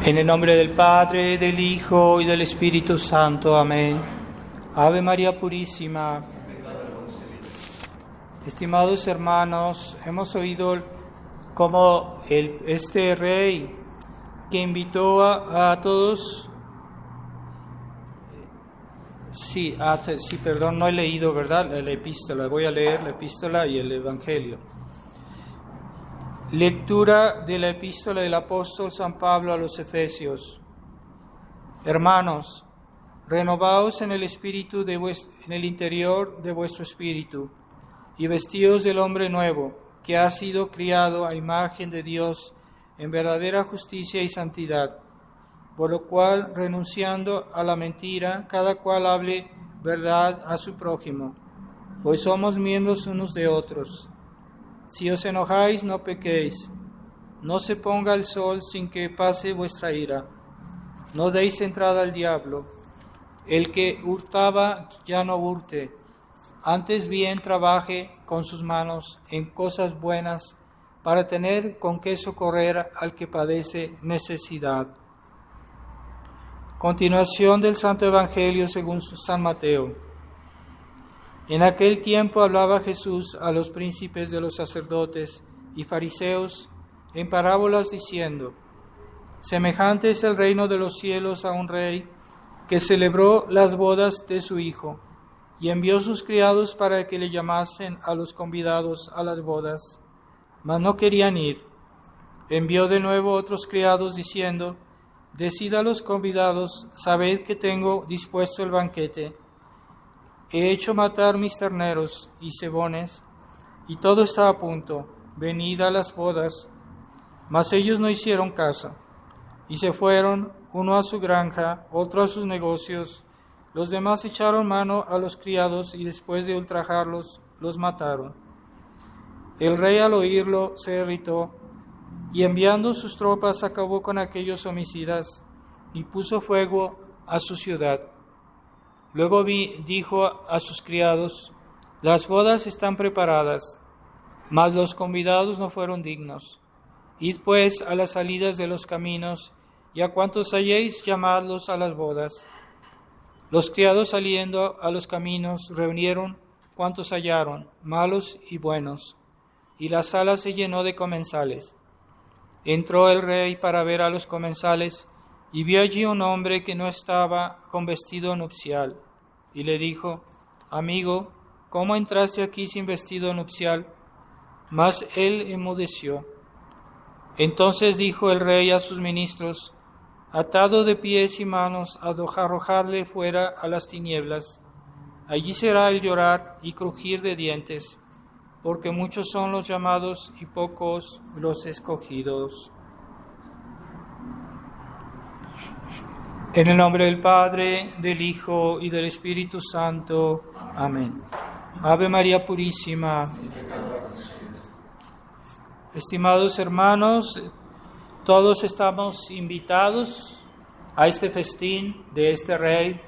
En el nombre del Padre, del Hijo y del Espíritu Santo. Amén. Ave María Purísima. Estimados hermanos, hemos oído cómo este rey que invitó a todos... Perdón, no he leído, ¿verdad? La epístola. Voy a leer la epístola y el Evangelio. Lectura de la epístola del apóstol San Pablo a los Efesios. Hermanos, renovaos en el espíritu en el interior de vuestro espíritu, y vestíos del hombre nuevo, que ha sido criado a imagen de Dios en verdadera justicia y santidad. Por lo cual, renunciando a la mentira, cada cual hable verdad a su prójimo, pues somos miembros unos de otros. Si os enojáis, no pequéis. No se ponga el sol sin que pase vuestra ira. No deis entrada al diablo. El que hurtaba, ya no hurte. Antes bien trabaje con sus manos en cosas buenas, para tener con qué socorrer al que padece necesidad. Continuación del Santo Evangelio según San Mateo. En aquel tiempo hablaba Jesús a los príncipes de los sacerdotes y fariseos en parábolas diciendo: semejante es el reino de los cielos a un rey que celebró las bodas de su hijo y envió sus criados para que le llamasen a los convidados a las bodas, mas no querían ir. Envió de nuevo otros criados diciendo: decid a los convidados, sabed que tengo dispuesto el banquete. He hecho matar mis terneros y cebones, y todo está a punto. Venid a las bodas. Mas ellos no hicieron caso, y se fueron, uno a su granja, otro a sus negocios. Los demás echaron mano a los criados, y después de ultrajarlos, los mataron. El rey al oírlo se irritó, y enviando sus tropas acabó con aquellos homicidas, y puso fuego a su ciudad. Luego dijo a sus criados: las bodas están preparadas, mas los convidados no fueron dignos. Id pues a las salidas de los caminos, y a cuantos halléis, llamadlos a las bodas. Los criados saliendo a los caminos reunieron cuantos hallaron, malos y buenos, y la sala se llenó de comensales. Entró el rey para ver a los comensales, y vio allí un hombre que no estaba con vestido nupcial, y le dijo: amigo, ¿cómo entraste aquí sin vestido nupcial? Mas él enmudeció. Entonces dijo el rey a sus ministros: atado de pies y manos, arrojadle fuera a las tinieblas. Allí será el llorar y crujir de dientes, porque muchos son los llamados y pocos los escogidos. En el nombre del Padre, del Hijo y del Espíritu Santo. Amén. Ave María Purísima. Estimados hermanos, todos estamos invitados a este festín de este rey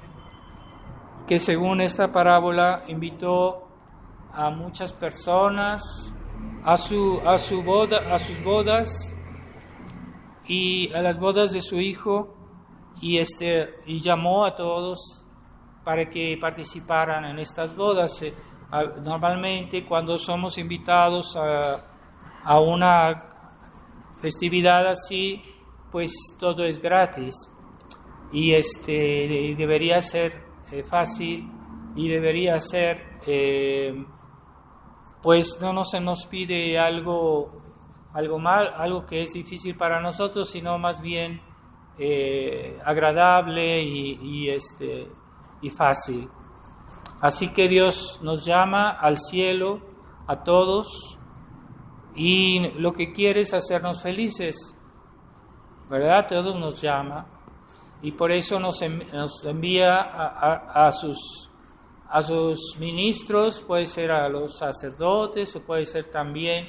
que, según esta parábola, invitó a muchas personas a sus bodas y a las bodas de su hijo. Y llamó a todos para que participaran en estas bodas. Normalmente, cuando somos invitados a una festividad así, pues todo es gratis, y debería ser fácil, y debería ser pues no se nos pide algo que es difícil para nosotros, sino más bien agradable y fácil. Así que Dios nos llama al cielo a todos, y lo que quiere es hacernos felices, ¿verdad? Todos nos llama, y por eso nos envía a sus ministros, puede ser a los sacerdotes, o puede ser también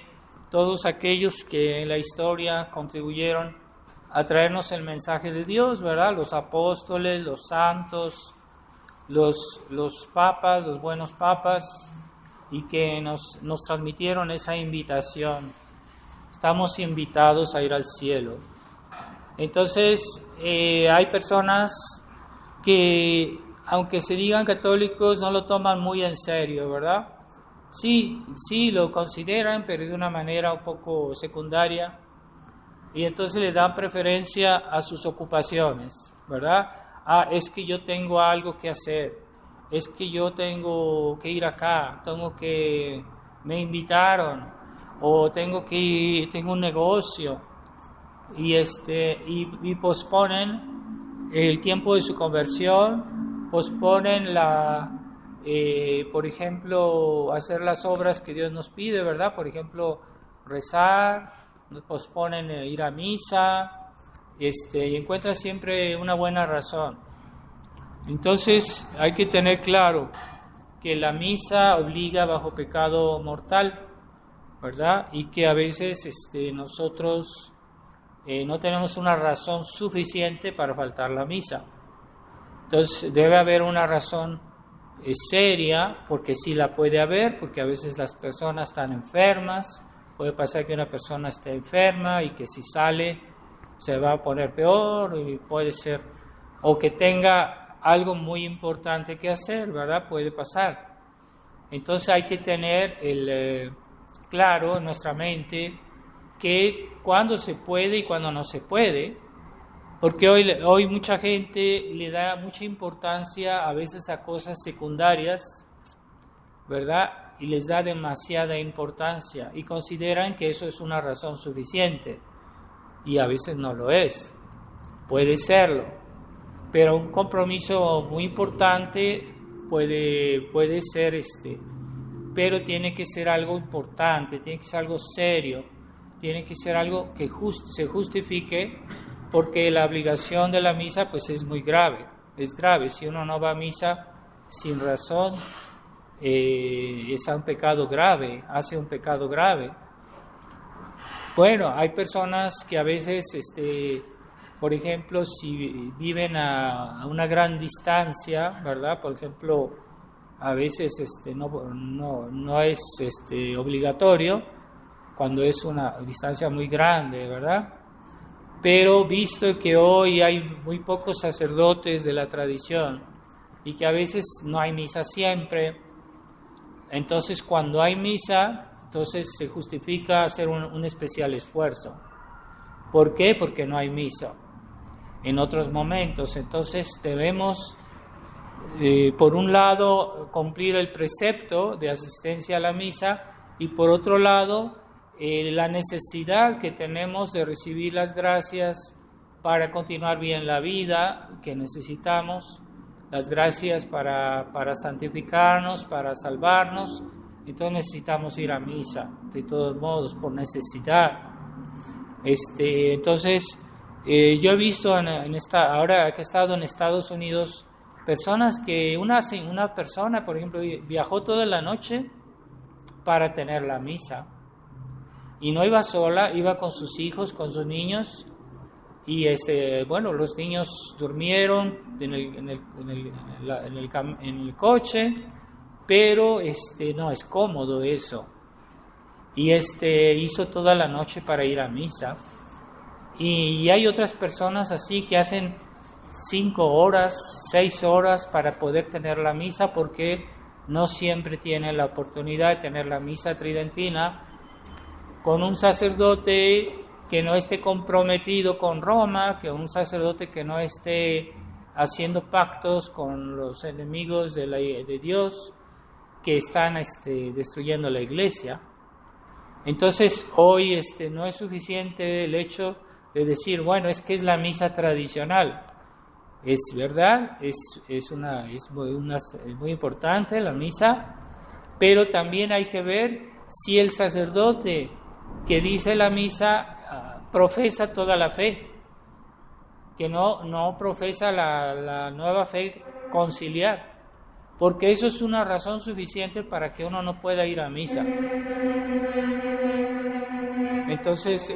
todos aquellos que en la historia contribuyeron a traernos el mensaje de Dios, ¿verdad? Los apóstoles, los santos, los papas, los buenos papas, y que nos transmitieron esa invitación. Estamos invitados a ir al cielo. Entonces, hay personas que, aunque se digan católicos, no lo toman muy en serio, ¿verdad? Sí, lo consideran, pero de una manera un poco secundaria. Y entonces le dan preferencia a sus ocupaciones, ¿verdad? Es que yo tengo algo que hacer, es que yo tengo que ir acá, me invitaron, o tengo un negocio, y posponen el tiempo de su conversión, posponen por ejemplo, hacer las obras que Dios nos pide, ¿verdad? Por ejemplo, rezar, posponen ir a misa, y encuentran siempre una buena razón. Entonces hay que tener claro que la misa obliga bajo pecado mortal, ¿verdad? Y que a veces nosotros no tenemos una razón suficiente para faltar la misa. Entonces debe haber una razón seria, porque sí la puede haber, porque a veces las personas están enfermas. Puede pasar que una persona esté enferma y que si sale se va a poner peor, y puede ser, o que tenga algo muy importante que hacer, ¿verdad? Puede pasar. Entonces hay que tener claro en nuestra mente que cuando se puede y cuando no se puede, porque hoy mucha gente le da mucha importancia a veces a cosas secundarias, ¿verdad? Y les da demasiada importancia y consideran que eso es una razón suficiente, y a veces no lo es. Puede serlo, pero un compromiso muy importante puede ser pero tiene que ser algo importante, tiene que ser algo serio, tiene que ser algo que se justifique, porque la obligación de la misa pues es muy grave, es grave. Si uno no va a misa sin razón, es un pecado grave, hace un pecado grave. Bueno, hay personas que a veces, por ejemplo, si viven a una gran distancia, ¿verdad? Por ejemplo, a veces no es obligatorio cuando es una distancia muy grande, ¿verdad? Pero visto que hoy hay muy pocos sacerdotes de la tradición y que a veces no hay misa siempre, entonces cuando hay misa, entonces se justifica hacer un especial esfuerzo. ¿Por qué? Porque no hay misa en otros momentos. Entonces debemos, por un lado, cumplir el precepto de asistencia a la misa, y por otro lado, la necesidad que tenemos de recibir las gracias para continuar bien la vida que necesitamos, las gracias para santificarnos, para salvarnos. Entonces necesitamos ir a misa, de todos modos, por necesidad. Entonces, yo he visto ahora que he estado en Estados Unidos, personas que una persona, por ejemplo, viajó toda la noche para tener la misa. Y no iba sola, iba con sus hijos, con sus niños. Y los niños durmieron en el coche, pero no es cómodo eso. Y hizo toda la noche para ir a misa. Y hay otras personas así que hacen 5 horas, 6 horas para poder tener la misa, porque no siempre tienen la oportunidad de tener la misa tridentina con un sacerdote que no esté comprometido con Roma, que un sacerdote que no esté haciendo pactos con los enemigos de Dios que están destruyendo la iglesia. Entonces hoy no es suficiente el hecho de decir, bueno, es que es la misa tradicional. Es verdad, es muy importante la misa, pero también hay que ver si el sacerdote que dice la misa profesa toda la fe, que no profesa la nueva fe conciliar, porque eso es una razón suficiente para que uno no pueda ir a misa. Entonces,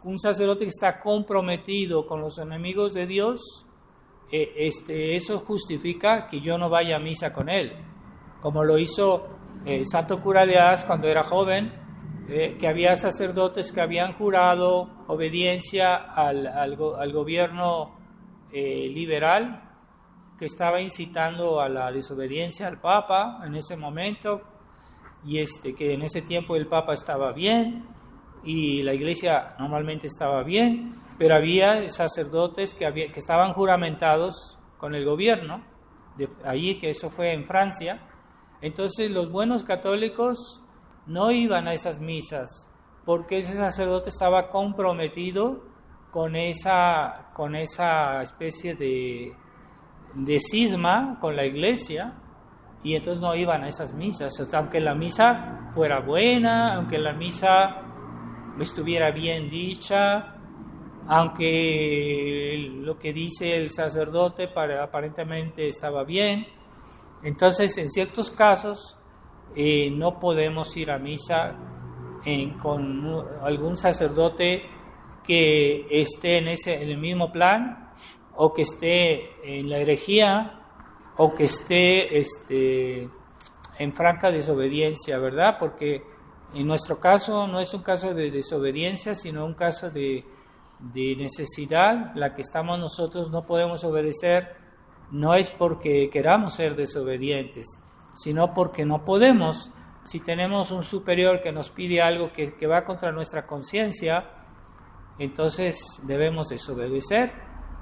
un sacerdote que está comprometido con los enemigos de Dios, eso justifica que yo no vaya a misa con él, como lo hizo Santo Cura de Ars cuando era joven. que había sacerdotes que habían jurado obediencia al gobierno liberal, que estaba incitando a la desobediencia al Papa en ese momento, y que en ese tiempo el Papa estaba bien y la Iglesia normalmente estaba bien, pero había sacerdotes que estaban juramentados con el gobierno, allí, que eso fue en Francia. Entonces los buenos católicos no iban a esas misas porque ese sacerdote estaba comprometido con esa especie de cisma con la Iglesia, y entonces no iban a esas misas. O sea, aunque la misa fuera buena, aunque la misa estuviera bien dicha, aunque lo que dice el sacerdote aparentemente estaba bien, entonces en ciertos casos no podemos ir a misa con algún sacerdote que esté en el mismo plan, o que esté en la herejía, o que esté en franca desobediencia, ¿verdad? Porque en nuestro caso no es un caso de desobediencia, sino un caso de necesidad. La que estamos nosotros no podemos obedecer, no es porque queramos ser desobedientes, sino porque no podemos. Si tenemos un superior que nos pide algo que va contra nuestra conciencia, entonces debemos desobedecer,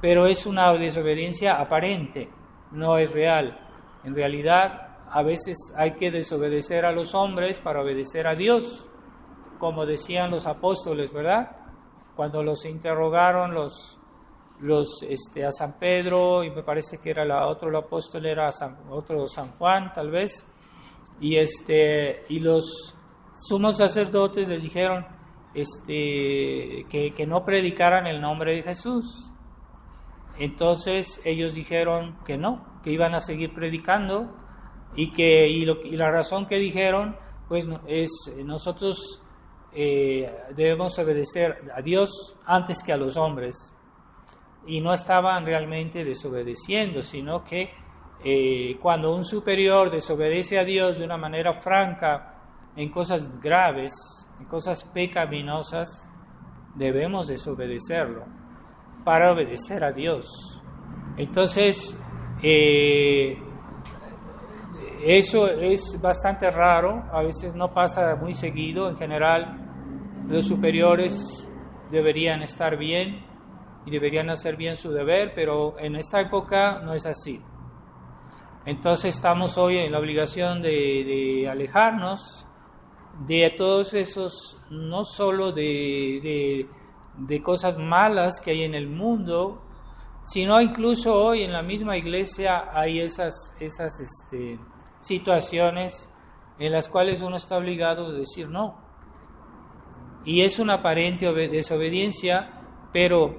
pero es una desobediencia aparente, no es real. En realidad, a veces hay que desobedecer a los hombres para obedecer a Dios, como decían los apóstoles, ¿verdad? Cuando los interrogaron a San Pedro, y me parece que era otro apóstol, era otro San Juan, tal vez, y los sumos sacerdotes les dijeron que no predicaran el nombre de Jesús. Entonces ellos dijeron que no, que iban a seguir predicando, y la razón que dijeron pues es: nosotros debemos obedecer a Dios antes que a los hombres. Y no estaban realmente desobedeciendo, sino que cuando un superior desobedece a Dios de una manera franca en cosas graves, en cosas pecaminosas, debemos desobedecerlo para obedecer a Dios. Entonces, eso es bastante raro, a veces no pasa muy seguido. En general, los superiores deberían estar bien y deberían hacer bien su deber, pero en esta época no es así. Entonces estamos hoy en la obligación de alejarnos de todos esos, no solo de cosas malas que hay en el mundo, sino incluso hoy en la misma iglesia hay esas situaciones en las cuales uno está obligado a decir no. Y es una aparente desobediencia, pero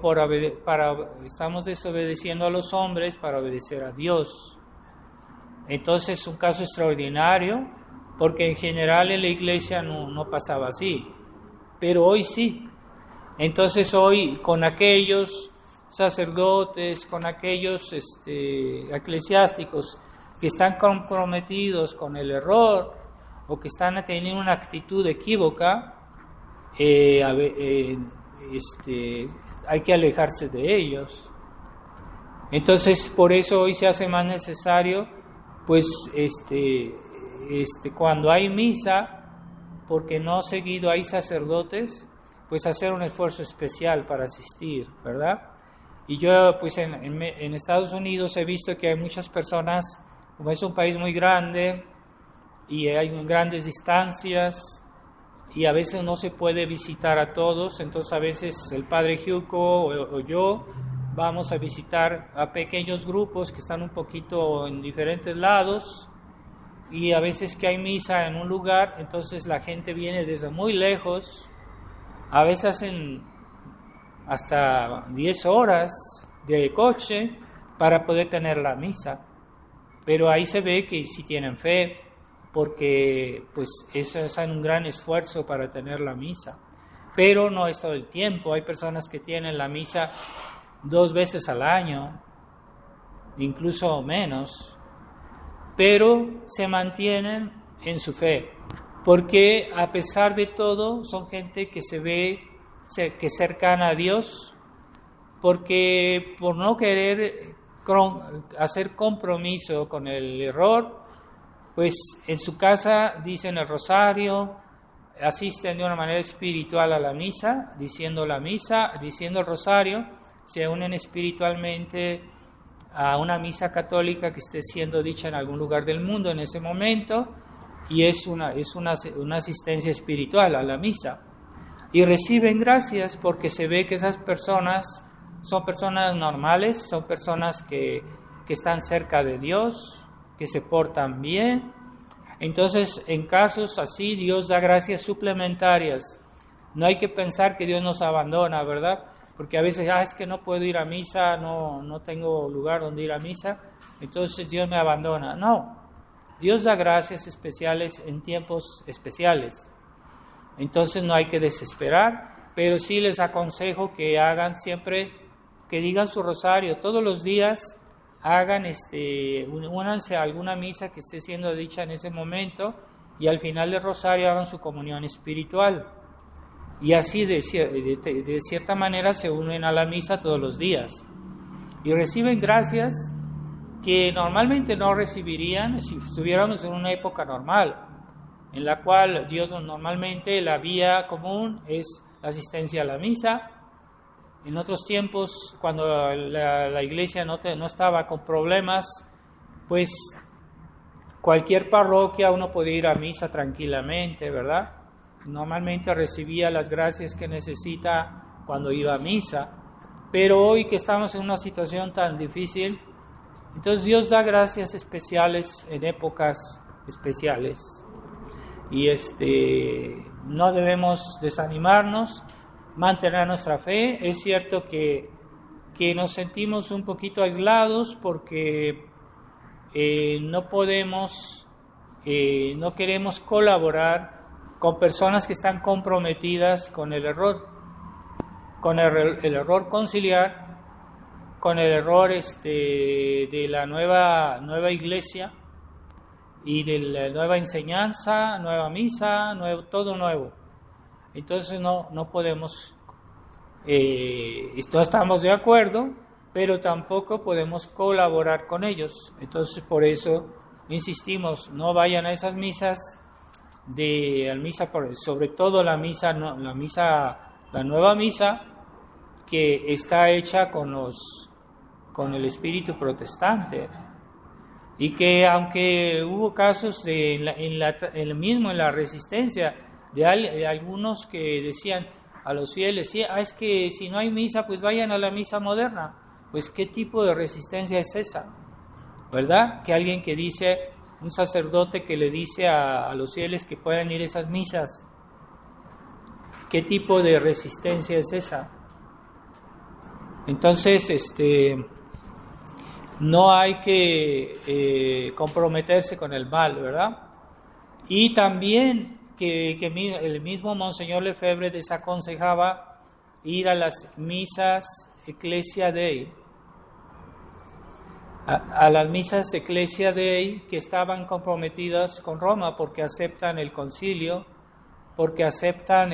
estamos desobedeciendo a los hombres para obedecer a Dios. Entonces es un caso extraordinario, porque en general en la iglesia no pasaba así, pero hoy sí. Entonces hoy, con aquellos sacerdotes, con aquellos eclesiásticos que están comprometidos con el error, o que están teniendo una actitud equívoca, hay que alejarse de ellos. Entonces, por eso hoy se hace más necesario, pues, cuando hay misa, porque no seguido hay sacerdotes, pues hacer un esfuerzo especial para asistir, ¿verdad? Y yo, pues, en Estados Unidos he visto que hay muchas personas, como es un país muy grande y hay grandes distancias, y a veces no se puede visitar a todos, entonces a veces el padre Hyuko o yo vamos a visitar a pequeños grupos que están un poquito en diferentes lados, y a veces que hay misa en un lugar, entonces la gente viene desde muy lejos, a veces hacen hasta 10 horas de coche para poder tener la misa, pero ahí se ve que sí tienen fe, porque pues eso es un gran esfuerzo para tener la misa, pero no es todo el tiempo. Hay personas que tienen la misa 2 veces al año, incluso menos, pero se mantienen en su fe, porque a pesar de todo son gente que se ve que cercana a Dios, porque por no querer hacer compromiso con el error, pues en su casa dicen el rosario, asisten de una manera espiritual a la misa, diciendo el rosario, se unen espiritualmente a una misa católica que esté siendo dicha en algún lugar del mundo en ese momento, y es una asistencia espiritual a la misa. Y reciben gracias porque se ve que esas personas son personas normales, son personas que están cerca de Dios, que se portan bien. Entonces, en casos así, Dios da gracias suplementarias. No hay que pensar que Dios nos abandona, ¿verdad? Porque a veces, es que no puedo ir a misa, no tengo lugar donde ir a misa, entonces Dios me abandona. No, Dios da gracias especiales en tiempos especiales. Entonces no hay que desesperar, pero sí les aconsejo que hagan siempre, que digan su rosario todos los días, hagan únanse a alguna misa que esté siendo dicha en ese momento, y al final del rosario hagan su comunión espiritual. Y así de cierta manera se unen a la misa todos los días. Y reciben gracias que normalmente no recibirían si estuviéramos en una época normal, en la cual Dios normalmente la vía común es la asistencia a la misa. En otros tiempos, cuando la iglesia no estaba con problemas, pues cualquier parroquia uno podía ir a misa tranquilamente, ¿verdad? Normalmente recibía las gracias que necesita cuando iba a misa, pero hoy que estamos en una situación tan difícil, entonces Dios da gracias especiales en épocas especiales, y no debemos desanimarnos, mantener nuestra fe. Es cierto que nos sentimos un poquito aislados porque no queremos colaborar con personas que están comprometidas con el error, con el error conciliar, con el error de la nueva iglesia y de la nueva enseñanza, nueva misa, todo nuevo. Entonces no podemos, no estamos de acuerdo, pero tampoco podemos colaborar con ellos. Entonces por eso insistimos, no vayan a esas misas, sobre todo la nueva misa que está hecha con el espíritu protestante, y que aunque hubo casos en la resistencia de algunos que decían a los fieles, sí, es que si no hay misa, pues vayan a la misa moderna. Pues ¿qué tipo de resistencia es esa? ¿Verdad? Que alguien que dice, un sacerdote que le dice a los fieles que puedan ir a esas misas, ¿qué tipo de resistencia es esa? Entonces, no hay que comprometerse con el mal, ¿verdad? Y también que el mismo Monseñor Lefebvre desaconsejaba ir a las misas Ecclesia Dei, a las misas Ecclesia Dei que estaban comprometidas con Roma, porque aceptan el concilio, porque aceptan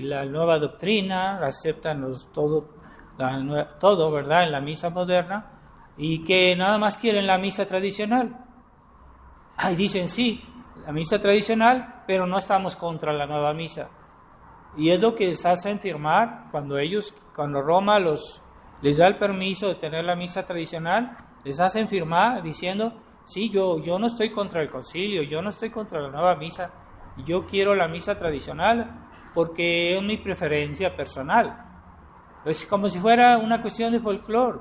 la nueva doctrina, aceptan todo, ¿verdad?, en la misa moderna, y que nada más quieren la misa tradicional. Y dicen, sí, la misa tradicional, pero no estamos contra la nueva misa. Y es lo que les hacen firmar cuando Roma les da el permiso de tener la misa tradicional, les hacen firmar diciendo, sí, yo no estoy contra el concilio, yo no estoy contra la nueva misa, yo quiero la misa tradicional porque es mi preferencia personal. Es como si fuera una cuestión de folclore,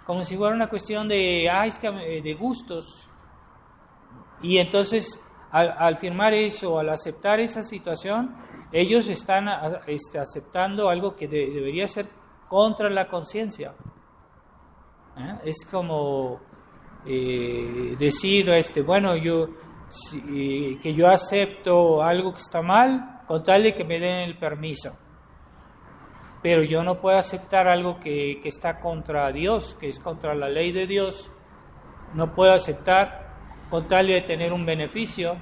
como si fuera una cuestión de gustos. Y entonces, al firmar eso, al aceptar esa situación, ellos están aceptando algo que debería ser contra la conciencia. Es como decir, bueno, que yo acepto algo que está mal con tal de que me den el permiso, pero yo no puedo aceptar algo que está contra Dios, que es contra la ley de Dios. No puedo aceptar con tal de tener un beneficio.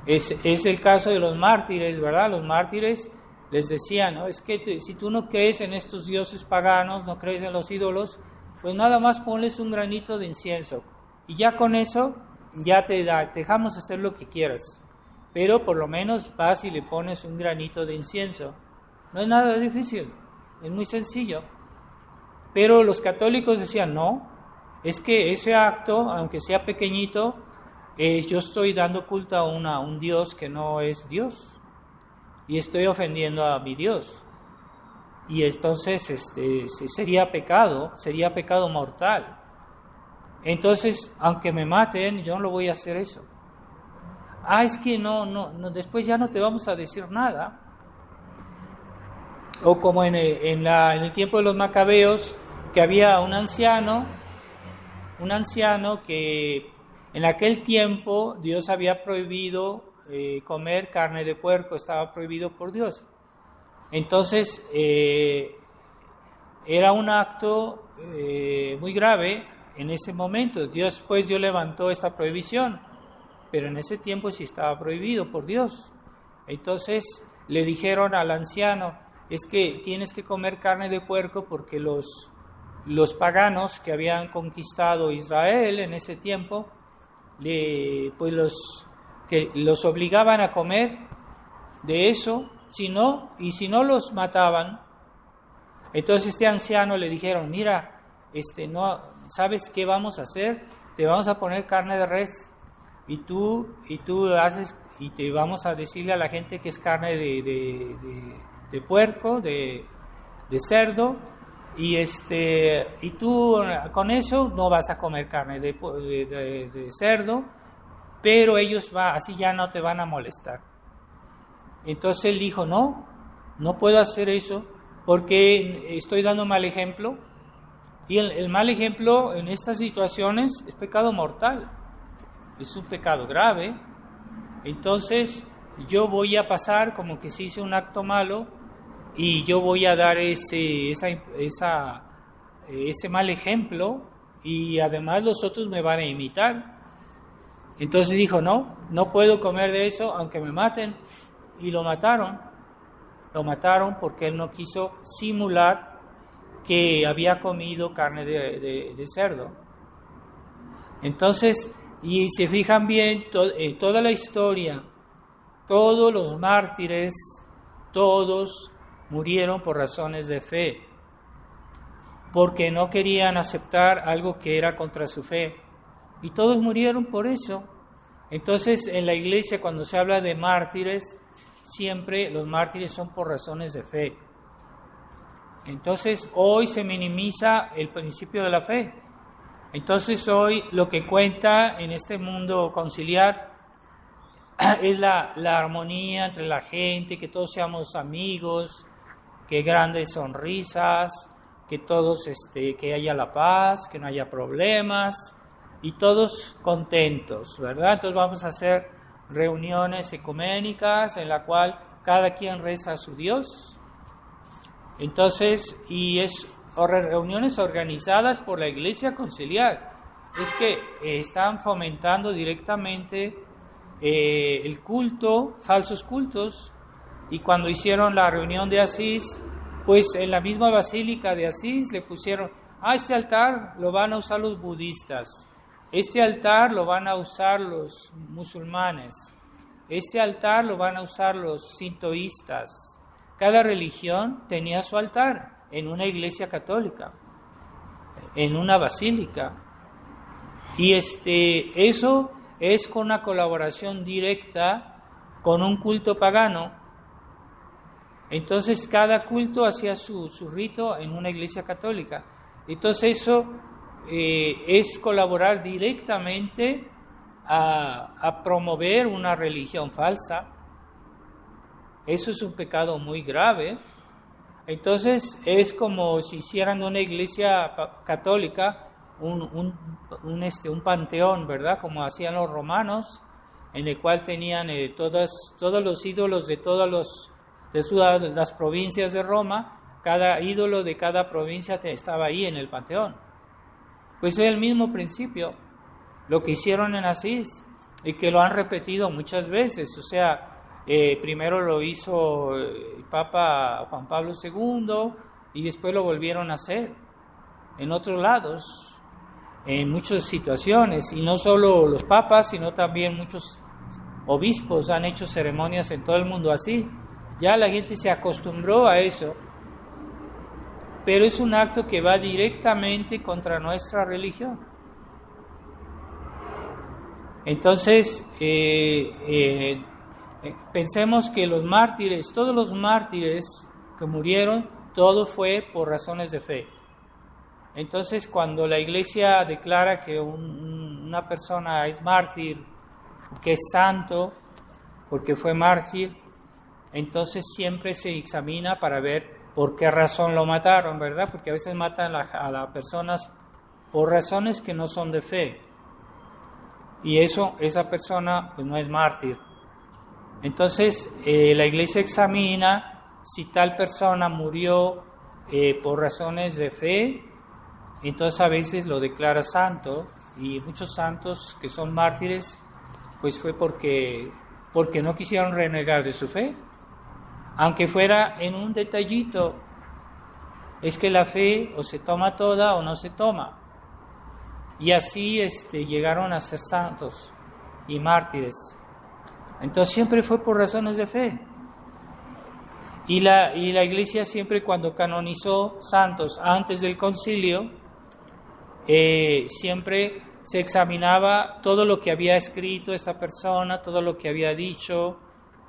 Es el caso de los mártires, ¿verdad? Los mártires les decían, ¿no? Es que si tú no crees en estos dioses paganos, no crees en los ídolos, pues nada más ponles un granito de incienso. Y ya con eso, ya te dejamos hacer lo que quieras. Pero por lo menos vas y le pones un granito de incienso. No es nada difícil, es muy sencillo. Pero los católicos decían, no, es que ese acto, aunque sea pequeñito, yo estoy dando culto a un Dios que no es Dios. Y estoy ofendiendo a mi Dios. Y entonces sería pecado mortal. Entonces, aunque me maten, yo no lo voy a hacer eso. Es que no, después ya no te vamos a decir nada. O como en el tiempo de los macabeos, que había un anciano que en aquel tiempo Dios había prohibido comer carne de puerco, estaba prohibido por Dios. Entonces, era un acto muy grave en ese momento. Dios levantó esta prohibición, pero en ese tiempo sí estaba prohibido por Dios. Entonces le dijeron al anciano, es que tienes que comer carne de puerco porque los paganos que habían conquistado Israel en ese tiempo, los obligaban a comer de eso, si no los mataban. Entonces este anciano le dijeron, mira, no, ¿sabes qué vamos a hacer? Te vamos a poner carne de res y tú haces, y te vamos a decirle a la gente que es carne de puerco, de cerdo, y tú con eso no vas a comer carne de cerdo, pero ellos así ya no te van a molestar. Entonces él dijo, no puedo hacer eso porque estoy dando mal ejemplo, y el mal ejemplo en estas situaciones es pecado mortal, es un pecado grave. Entonces yo voy a pasar como que si hice un acto malo y yo voy a dar ese mal ejemplo, y además los otros me van a imitar. Entonces dijo, no puedo comer de eso aunque me maten, y lo mataron porque él no quiso simular que había comido carne de cerdo. Entonces, y se fijan bien, toda la historia, todos los mártires, todos murieron por razones de fe, porque no querían aceptar algo que era contra su fe, y todos murieron por eso. Entonces, en la iglesia, cuando se habla de mártires, siempre los mártires son por razones de fe. Entonces, hoy se minimiza el principio de la fe. Entonces, hoy lo que cuenta en este mundo conciliar es la armonía entre la gente, que todos seamos amigos, que grandes sonrisas, que todos, que haya la paz, que no haya problemas, y todos contentos, ¿verdad? Entonces vamos a hacer reuniones ecuménicas en la cual cada quien reza a su Dios. Entonces, reuniones organizadas por la Iglesia Conciliar. Es que están fomentando directamente el culto, falsos cultos. Y cuando hicieron la reunión de Asís, pues en la misma basílica de Asís le pusieron, este altar lo van a usar los budistas, este altar lo van a usar los musulmanes, este altar lo van a usar los sintoístas. Cada religión tenía su altar en una iglesia católica, en una basílica. Y eso es con una colaboración directa con un culto pagano. Entonces cada culto hacía su rito en una iglesia católica. Entonces eso es colaborar directamente a promover una religión falsa. Eso es un pecado muy grave. Entonces es como si hicieran de una iglesia católica un panteón, ¿verdad? Como hacían los romanos, en el cual tenían todos los ídolos de las provincias de Roma. Cada ídolo de cada provincia estaba ahí en el panteón. Pues es el mismo principio. lo que hicieron en Asís y que lo han repetido muchas veces. O sea, primero lo hizo el Papa Juan Pablo II y después lo volvieron a hacer en otros lados, en muchas situaciones, y no solo los papas, sino también muchos obispos han hecho ceremonias en todo el mundo así. Ya la gente se acostumbró a eso, pero es un acto que va directamente contra nuestra religión. Entonces, pensemos que los mártires, todos los mártires que murieron, todo fue por razones de fe. Entonces, cuando la Iglesia declara que una persona es mártir, que es santo, porque fue mártir, entonces siempre se examina para ver por qué razón lo mataron, ¿verdad? Porque a veces matan a las personas por razones que no son de fe. Y esa persona pues no es mártir. Entonces, la Iglesia examina si tal persona murió por razones de fe. Entonces a veces lo declara santo, y muchos santos que son mártires, pues fue porque no quisieron renegar de su fe, aunque fuera en un detallito. Es que la fe o se toma toda o no se toma, y así llegaron a ser santos y mártires. Entonces siempre fue por razones de fe. Y la Iglesia siempre, cuando canonizó santos antes del concilio, siempre se examinaba todo lo que había escrito esta persona, todo lo que había dicho,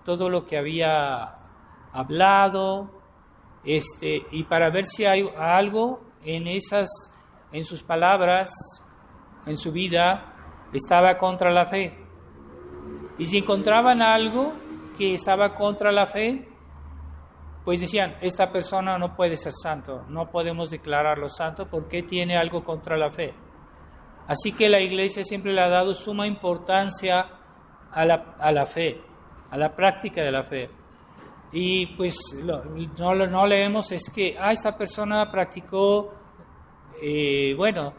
todo lo que había hablado, y para ver si hay algo en sus palabras, en su vida, estaba contra la fe. Y si encontraban algo que estaba contra la fe, pues decían, esta persona no puede ser santo, no podemos declararlo santo porque tiene algo contra la fe. Así que la Iglesia siempre le ha dado suma importancia a la fe, a la práctica de la fe. Y pues no leemos es que esta persona practicó, bueno,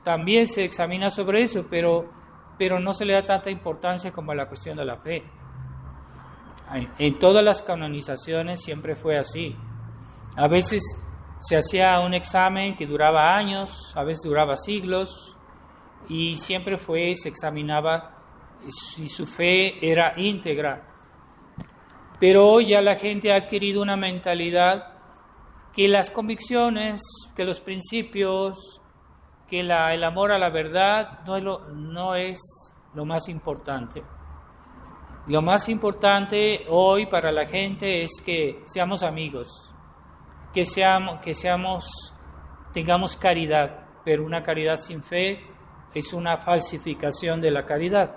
también se examina sobre eso, pero no se le da tanta importancia como a la cuestión de la fe. En todas las canonizaciones siempre fue así. A veces se hacía un examen que duraba años, a veces duraba siglos, y siempre se examinaba si su fe era íntegra. Pero hoy ya la gente ha adquirido una mentalidad que las convicciones, que los principios, que el amor a la verdad no es lo más importante. Lo más importante hoy para la gente es que seamos amigos, que tengamos caridad, pero una caridad sin fe es una falsificación de la caridad.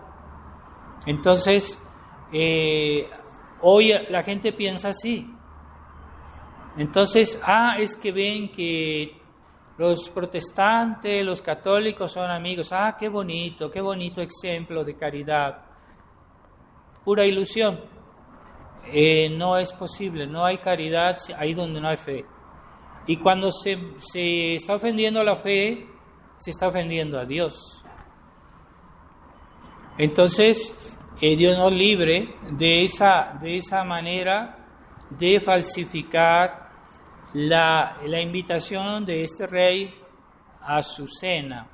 Entonces, hoy la gente piensa así. Entonces, es que ven que los protestantes, los católicos son amigos. Qué bonito ejemplo de caridad. Pura ilusión. No es posible, no hay caridad ahí donde no hay fe. Y cuando se está ofendiendo a la fe, se está ofendiendo a Dios. Entonces, Dios nos libre de esa manera de falsificar la invitación de este rey a su cena,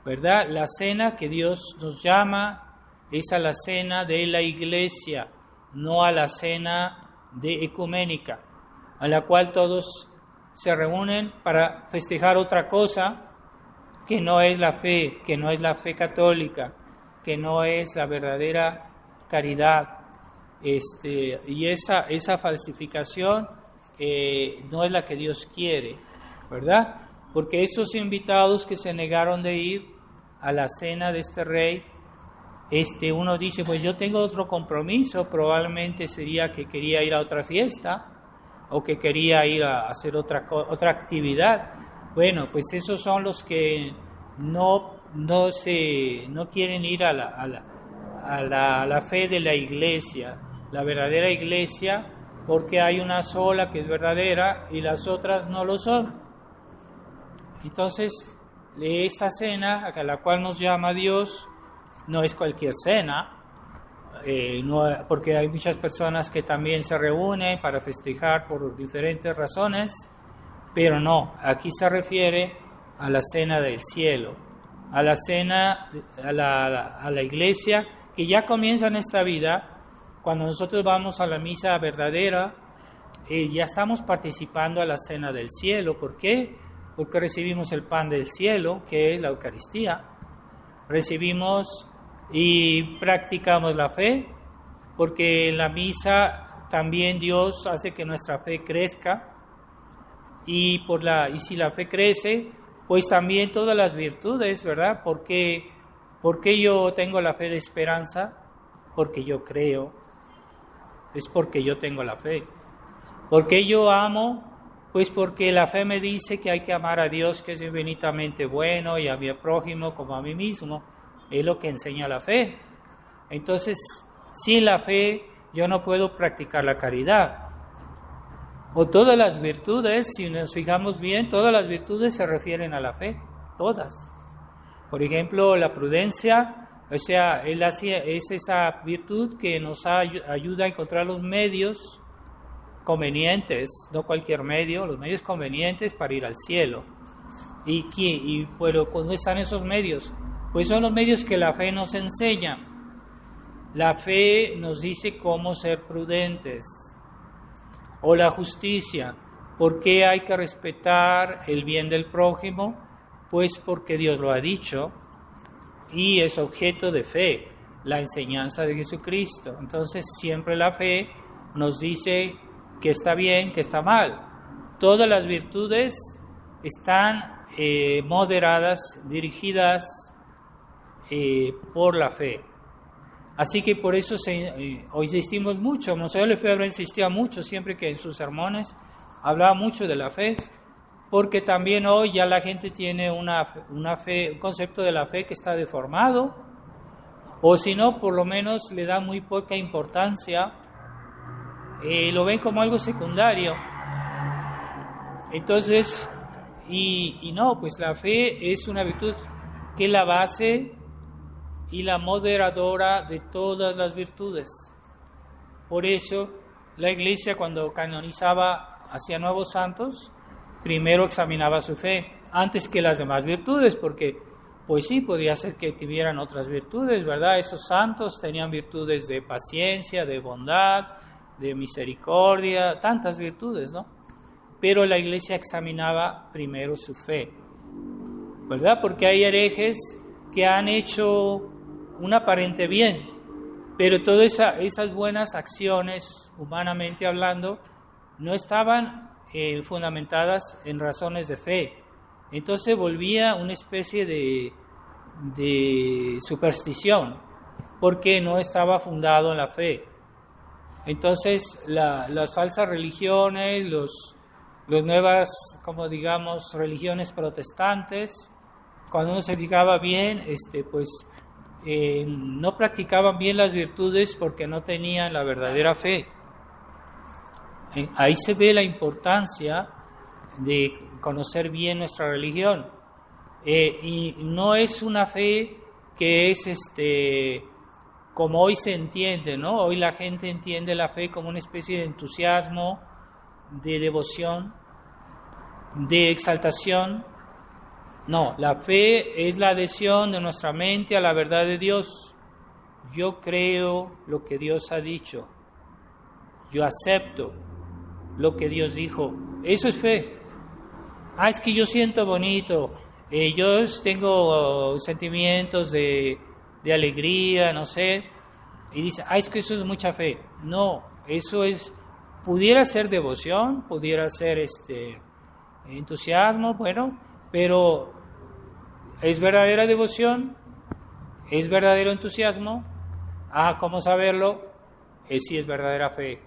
¿verdad? La cena que Dios nos llama es a la cena de la Iglesia, no a la cena de ecuménica, a la cual todos se reúnen para festejar otra cosa que no es la fe, que no es la fe católica, que no es la verdadera caridad. Y esa falsificación no es la que Dios quiere, ¿verdad? Porque esos invitados que se negaron de ir a la cena de este rey, uno dice, pues yo tengo otro compromiso, probablemente sería que quería ir a otra fiesta o que quería ir a hacer otra actividad. Bueno, pues esos son los que no quieren ir a la fe de la Iglesia, la verdadera Iglesia, porque hay una sola que es verdadera y las otras no lo son. Entonces, esta cena a la cual nos llama Dios no es cualquier cena, porque hay muchas personas que también se reúnen para festejar por diferentes razones, pero no, aquí se refiere a la cena del cielo, a la cena, a la iglesia que ya comienza en esta vida. Cuando nosotros vamos a la misa verdadera, ya estamos participando a la cena del cielo. ¿Por qué? Porque recibimos el pan del cielo, que es la Eucaristía. Recibimos y practicamos la fe, porque en la misa también Dios hace que nuestra fe crezca, y si la fe crece, pues también todas las virtudes, ¿verdad? ¿Por qué yo tengo la fe de esperanza? Porque yo creo, es porque yo tengo la fe. ¿Por qué yo amo? Pues porque la fe me dice que hay que amar a Dios, que es infinitamente bueno, y a mi prójimo como a mí mismo. Es lo que enseña la fe. Entonces, sin la fe yo no puedo practicar la caridad. O todas las virtudes, si nos fijamos bien, todas las virtudes se refieren a la fe, todas. Por ejemplo, la prudencia, o sea, es esa virtud que nos ayuda a encontrar los medios convenientes, no cualquier medio, los medios convenientes para ir al cielo. Pero ¿cuándo están esos medios? Pues son los medios que la fe nos enseña. La fe nos dice cómo ser prudentes. O la justicia. ¿Por qué hay que respetar el bien del prójimo? Pues porque Dios lo ha dicho y es objeto de fe, la enseñanza de Jesucristo. Entonces siempre la fe nos dice que está bien, que está mal. Todas las virtudes están moderadas, dirigidas por la fe. Así que por eso hoy insistimos mucho. Monseñor Lefebvre insistía mucho siempre que en sus sermones hablaba mucho de la fe, porque también hoy ya la gente tiene una fe, un concepto de la fe que está deformado, o si no, por lo menos le da muy poca importancia, lo ven como algo secundario. Entonces, no, pues la fe es una virtud que es la base y la moderadora de todas las virtudes. Por eso la Iglesia, cuando canonizaba hacia nuevos santos, primero examinaba su fe antes que las demás virtudes, porque pues sí, podía ser que tuvieran otras virtudes, ¿verdad? Esos santos tenían virtudes de paciencia, de bondad, de misericordia, tantas virtudes, ¿no? Pero la Iglesia examinaba primero su fe, ¿verdad? Porque hay herejes que han hecho un aparente bien, pero todas esas buenas acciones, humanamente hablando, no estaban fundamentadas en razones de fe. Entonces volvía una especie de superstición, porque no estaba fundado en la fe. Entonces las falsas religiones, los nuevas, como digamos, religiones protestantes, cuando uno se fijaba bien, pues no practicaban bien las virtudes porque no tenían la verdadera fe. Ahí se ve la importancia de conocer bien nuestra religión. Y no es una fe que es como hoy se entiende, ¿no? Hoy la gente entiende la fe como una especie de entusiasmo, de devoción, de exaltación. No, la fe es la adhesión de nuestra mente a la verdad de Dios. Yo creo lo que Dios ha dicho. Yo acepto lo que Dios dijo. Eso es fe. Es que yo siento bonito. Yo tengo sentimientos de alegría, no sé. Y dice, es que eso es mucha fe. No, eso pudiera ser devoción, pudiera ser entusiasmo, bueno, pero ¿es verdadera devoción? ¿Es verdadero entusiasmo? ¿Cómo saberlo? Si es verdadera fe.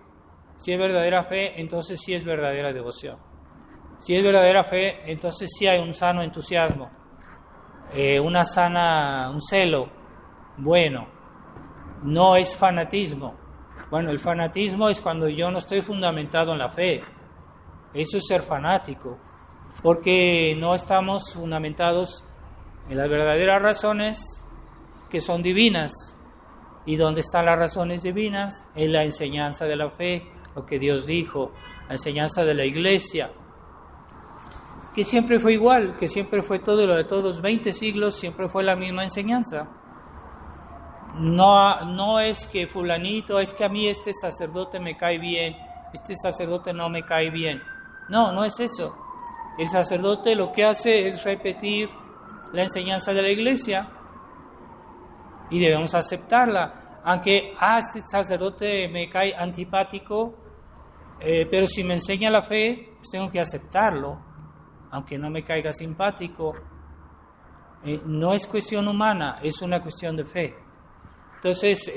Si es verdadera fe, entonces sí es verdadera devoción. Si es verdadera fe, entonces sí hay un sano entusiasmo, un celo bueno. No es fanatismo. Bueno, el fanatismo es cuando yo no estoy fundamentado en la fe. Eso es ser fanático, porque no estamos fundamentados en las verdaderas razones que son divinas. ¿Y dónde están las razones divinas? En la enseñanza de la fe, lo que Dios dijo, la enseñanza de la iglesia, que siempre fue igual, que siempre fue todo lo de todos los 20 siglos, siempre fue la misma enseñanza. No es que fulanito, es que a mí este sacerdote me cae bien, este sacerdote no me cae bien. No es eso. El sacerdote lo que hace es repetir la enseñanza de la iglesia y debemos aceptarla. Aunque, este sacerdote me cae antipático, pero si me enseña la fe, pues tengo que aceptarlo, aunque no me caiga simpático. No es cuestión humana, es una cuestión de fe. Entonces,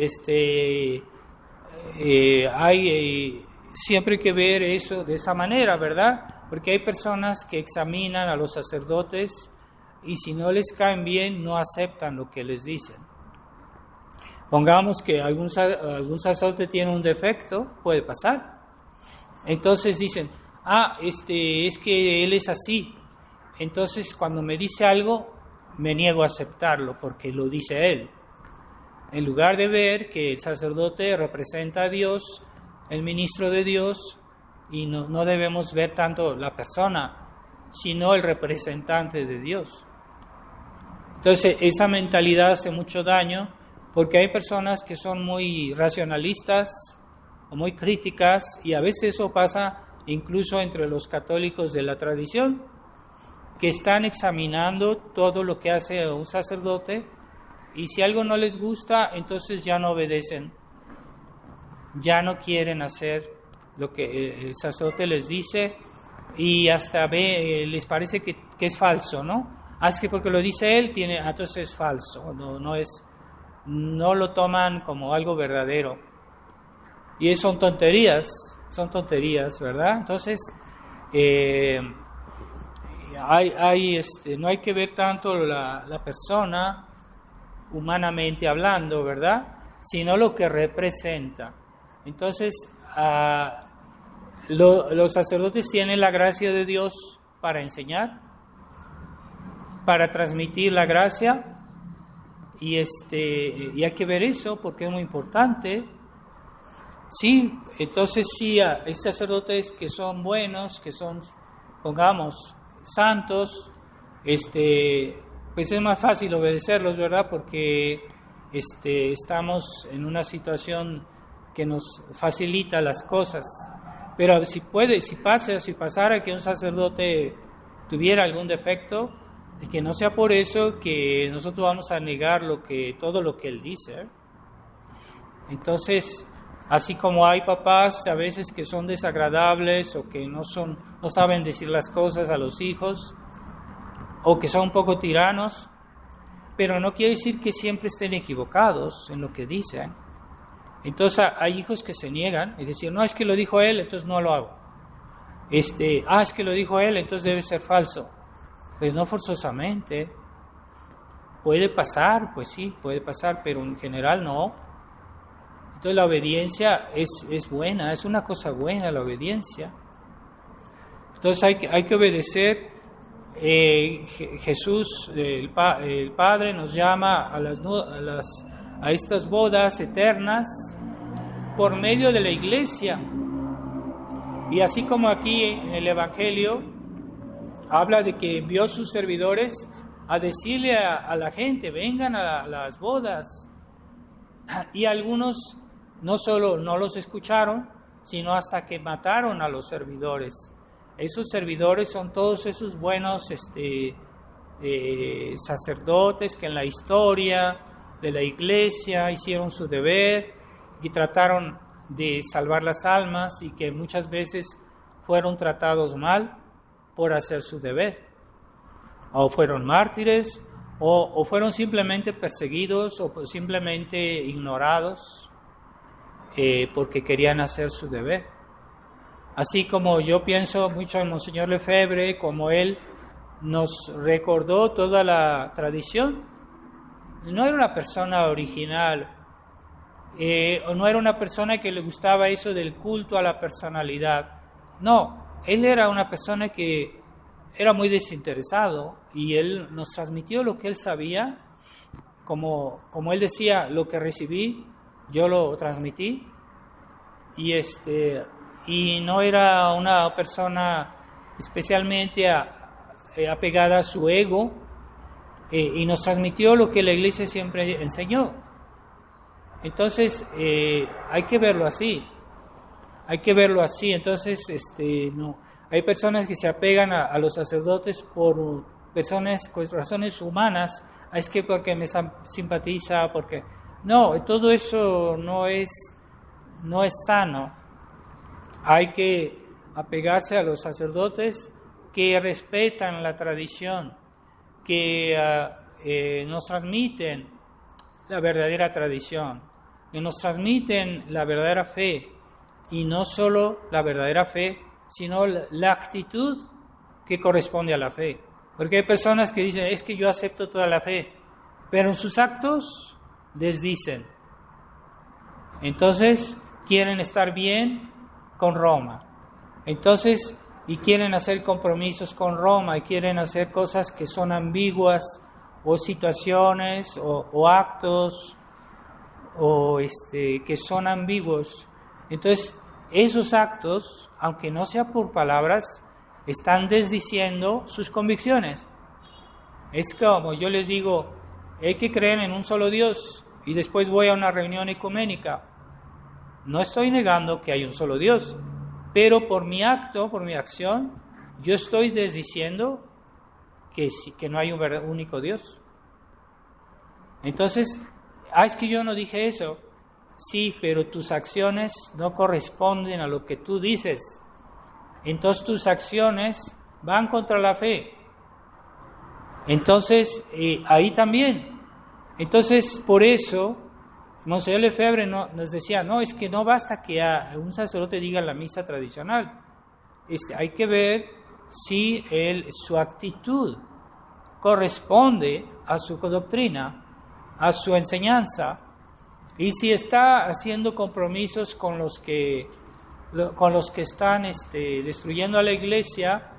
hay siempre que ver eso de esa manera, ¿verdad? Porque hay personas que examinan a los sacerdotes y si no les caen bien, no aceptan lo que les dicen. Pongamos que algún sacerdote tiene un defecto, puede pasar. Entonces dicen, es que él es así. Entonces cuando me dice algo, me niego a aceptarlo porque lo dice él. En lugar de ver que el sacerdote representa a Dios, el ministro de Dios, y no debemos ver tanto la persona, sino el representante de Dios. Entonces esa mentalidad hace mucho daño, porque hay personas que son muy racionalistas o muy críticas, y a veces eso pasa incluso entre los católicos de la tradición, que están examinando todo lo que hace un sacerdote, y si algo no les gusta, entonces ya no obedecen, ya no quieren hacer lo que el sacerdote les dice, y hasta les parece que es falso, ¿no? Es que porque lo dice él, entonces es falso, no lo toman como algo verdadero. Y son tonterías, ¿verdad? Entonces, no hay que ver tanto la persona humanamente hablando, ¿verdad? Sino lo que representa. Entonces, los sacerdotes tienen la gracia de Dios para enseñar, para transmitir la gracia, y hay que ver eso porque es muy importante. Sí, entonces sí, hay sacerdotes que son buenos, que son, pongamos, santos, pues es más fácil obedecerlos, ¿verdad? Porque estamos en una situación que nos facilita las cosas. Pero si pasara que un sacerdote tuviera algún defecto, que no sea por eso que nosotros vamos a negar todo lo que él dice. Entonces, así como hay papás a veces que son desagradables o que no saben decir las cosas a los hijos, o que son un poco tiranos, pero no quiere decir que siempre estén equivocados en lo que dicen. Entonces hay hijos que se niegan y dicen, no, es que lo dijo él, entonces no lo hago. Es que lo dijo él, entonces debe ser falso. Pues no forzosamente. Puede pasar, pues sí, puede pasar, pero en general no. Entonces la obediencia es buena, es una cosa buena la obediencia. Entonces hay que obedecer. Jesús, el Padre, nos llama a estas bodas eternas por medio de la iglesia. Y así como aquí en el Evangelio habla de que envió sus servidores a decirle a la gente, vengan a las bodas. Y algunos no solo no los escucharon, sino hasta que mataron a los servidores. Esos servidores son todos esos buenos sacerdotes que en la historia de la iglesia hicieron su deber y trataron de salvar las almas, y que muchas veces fueron tratados mal por hacer su deber, o fueron mártires, o fueron simplemente perseguidos, o simplemente ignorados porque querían hacer su deber. Así como yo pienso mucho en Monseñor Lefebvre, como él nos recordó toda la tradición. No era una persona original, o no era una persona que le gustaba eso del culto a la personalidad. No, él era una persona que era muy desinteresado, y él nos transmitió lo que él sabía como él decía, lo que recibí, yo lo transmití, y no era una persona especialmente apegada a su ego, y nos transmitió lo que la Iglesia siempre enseñó. Entonces, hay que verlo así. Entonces, no, hay personas que se apegan a los sacerdotes por razones humanas. Es que porque me simpatiza, porque... No, todo eso no es sano. Hay que apegarse a los sacerdotes que respetan la tradición, que nos transmiten la verdadera tradición, que nos transmiten la verdadera fe, y no solo la verdadera fe, sino la actitud que corresponde a la fe. Porque hay personas que dicen, es que yo acepto toda la fe, pero en sus actos desdicen. Entonces, quieren estar bien con Roma. Entonces, y quieren hacer compromisos con Roma, y quieren hacer cosas que son ambiguas, o situaciones, o actos, o que son ambiguos. Entonces, esos actos, aunque no sea por palabras, están desdiciendo sus convicciones. Es como yo les digo, hay que creer en un solo Dios, y después voy a una reunión ecuménica. No estoy negando que hay un solo Dios, pero por mi acto, por mi acción, yo estoy desdiciendo que no hay un único Dios. Entonces, es que yo no dije eso. Sí, pero tus acciones no corresponden a lo que tú dices. Entonces tus acciones van contra la fe. Entonces, ahí también. Entonces, por eso, Monseñor Lefebvre nos decía, no, es que no basta que un sacerdote diga la misa tradicional. Hay que ver si su actitud corresponde a su doctrina, a su enseñanza, y si está haciendo compromisos con los que están destruyendo a la Iglesia,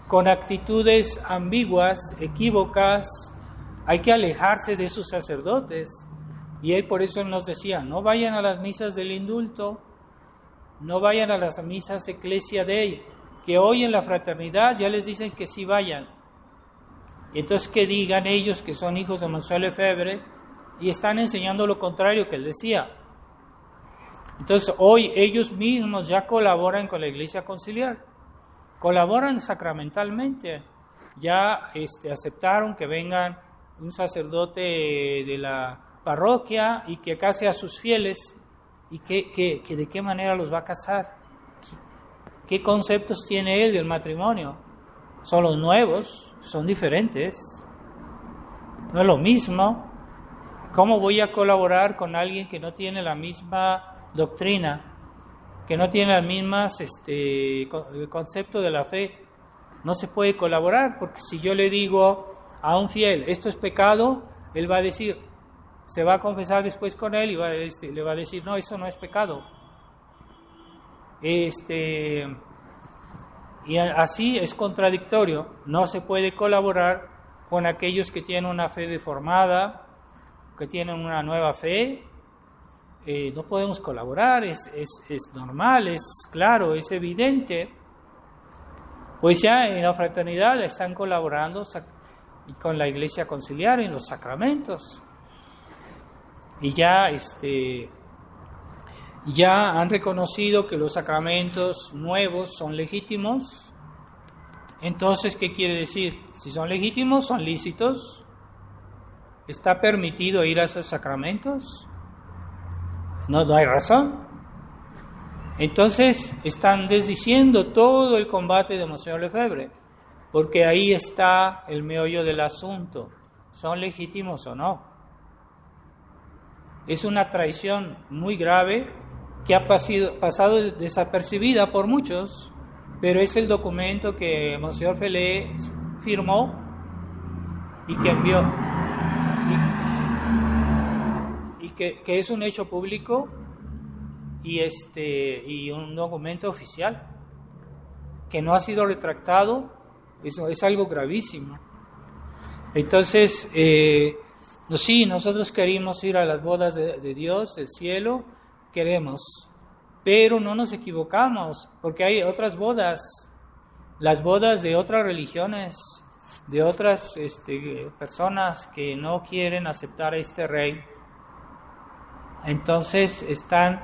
con actitudes ambiguas, equívocas, hay que alejarse de esos sacerdotes. Y él por eso nos decía, no vayan a las misas del indulto, no vayan a las misas Ecclesia Dei, que hoy en la fraternidad ya les dicen que sí vayan. Y entonces que digan ellos que son hijos de Monseñor Lefebvre, y están enseñando lo contrario que él decía. Entonces hoy ellos mismos ya colaboran con la Iglesia Conciliar, colaboran sacramentalmente, ya aceptaron que vengan un sacerdote de la parroquia y que case a sus fieles, y que de qué manera los va a casar, qué conceptos tiene él del matrimonio. Son los nuevos, son diferentes, no es lo mismo. ¿Cómo voy a colaborar con alguien que no tiene la misma doctrina, que no tiene las mismas concepto de la fe? No se puede colaborar, porque si yo le digo a un fiel, esto es pecado, él va a decir, se va a confesar después con él y le va a decir, no, eso no es pecado. Y así es contradictorio. No se puede colaborar con aquellos que tienen una fe deformada, que tienen una nueva fe. No podemos colaborar, es normal, es claro, es evidente. Pues ya en la fraternidad están colaborando con la Iglesia Conciliar en los sacramentos. Y ya han reconocido que los sacramentos nuevos son legítimos. Entonces, ¿qué quiere decir? Si son legítimos, son lícitos. ¿Está permitido ir a esos sacramentos? No hay razón. Entonces, están desdiciendo todo el combate de Monseñor Lefebvre, porque ahí está el meollo del asunto. ¿Son legítimos o no? Es una traición muy grave que ha pasado desapercibida por muchos, pero es el documento que Monseñor Felé firmó y que envió, y que es un hecho público y un documento oficial que no ha sido retractado. Eso es algo gravísimo. Entonces, Sí, nosotros queremos ir a las bodas de Dios, del cielo, queremos, pero no nos equivocamos, porque hay otras bodas, las bodas de otras religiones, de otras personas que no quieren aceptar a este rey. Entonces están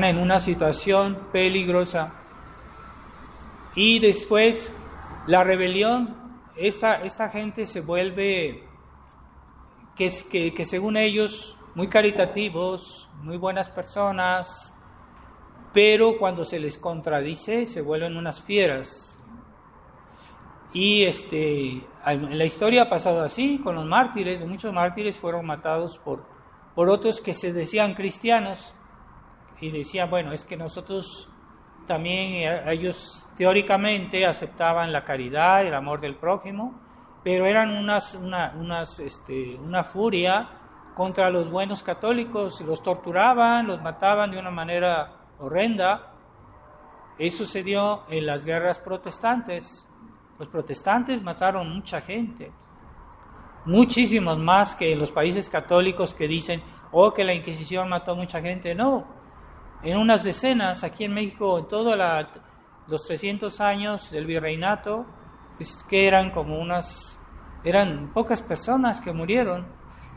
en una situación peligrosa. Y después la rebelión, esta gente se vuelve, que según ellos, muy caritativos, muy buenas personas, pero cuando se les contradice se vuelven unas fieras. Y en la historia ha pasado así con los mártires. Muchos mártires fueron matados por otros que se decían cristianos y decían, bueno, es que nosotros también, ellos teóricamente aceptaban la caridad, el amor del prójimo, pero eran una furia contra los buenos católicos, los torturaban, los mataban de una manera horrenda. Eso se dio en las guerras protestantes. Los protestantes mataron mucha gente, muchísimos más que en los países católicos que dicen, que la Inquisición mató mucha gente. No, en unas decenas, aquí en México, en todos los 300 años del virreinato, que eran pocas personas que murieron.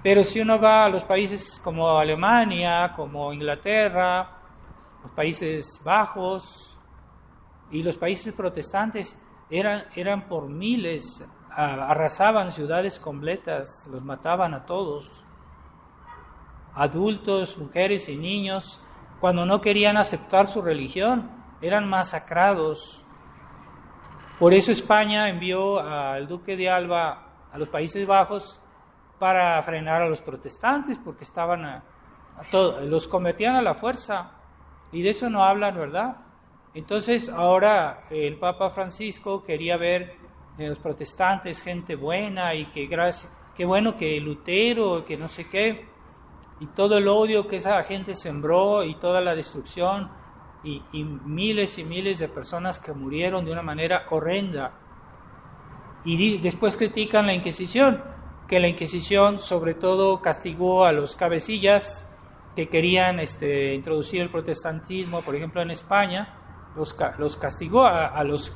Pero si uno va a los países como Alemania, como Inglaterra, los Países Bajos y los países protestantes, eran por miles, arrasaban ciudades completas, los mataban a todos, adultos, mujeres y niños. Cuando no querían aceptar su religión, eran masacrados. Por eso España envió al duque de Alba a los Países Bajos para frenar a los protestantes, porque los convertían a la fuerza, y de eso no hablan, ¿verdad? Entonces ahora el Papa Francisco quería ver en los protestantes gente buena, y qué bueno que Lutero, que no sé qué, y todo el odio que esa gente sembró y toda la destrucción y miles y miles de personas que murieron de una manera horrenda. Y después critican la Inquisición, que la Inquisición sobre todo castigó a los cabecillas que querían introducir el protestantismo, por ejemplo en España. Los castigó a los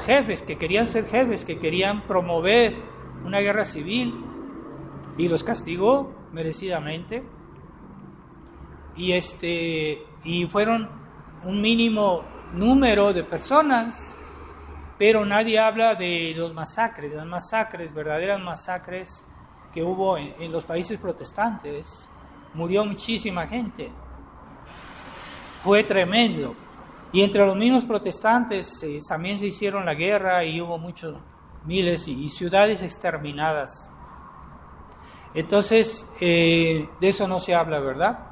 jefes, que querían ser jefes, que querían promover una guerra civil, y los castigó merecidamente. Y fueron un mínimo número de personas, pero nadie habla de las masacres, verdaderas masacres que hubo en los países protestantes. Murió muchísima gente, fue tremendo. Y entre los mismos protestantes también se hicieron la guerra, y hubo muchos, miles y ciudades exterminadas. Entonces, de eso no se habla, ¿verdad?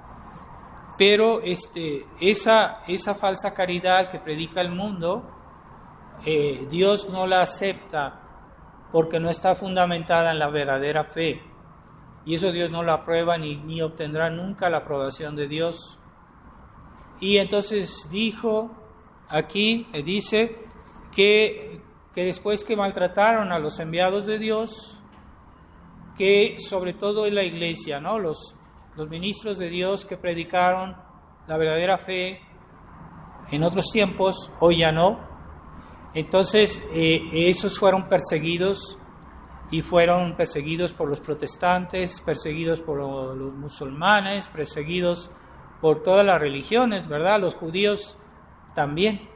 Pero esa falsa caridad que predica el mundo, Dios no la acepta porque no está fundamentada en la verdadera fe. Y eso Dios no lo aprueba ni obtendrá nunca la aprobación de Dios. Y entonces dice que después que maltrataron a los enviados de Dios, que sobre todo en la iglesia, ¿no? Los ministros de Dios que predicaron la verdadera fe en otros tiempos, hoy ya no. Entonces esos fueron perseguidos, y fueron perseguidos por los protestantes, perseguidos por los musulmanes, perseguidos por todas las religiones, ¿verdad? Los judíos también,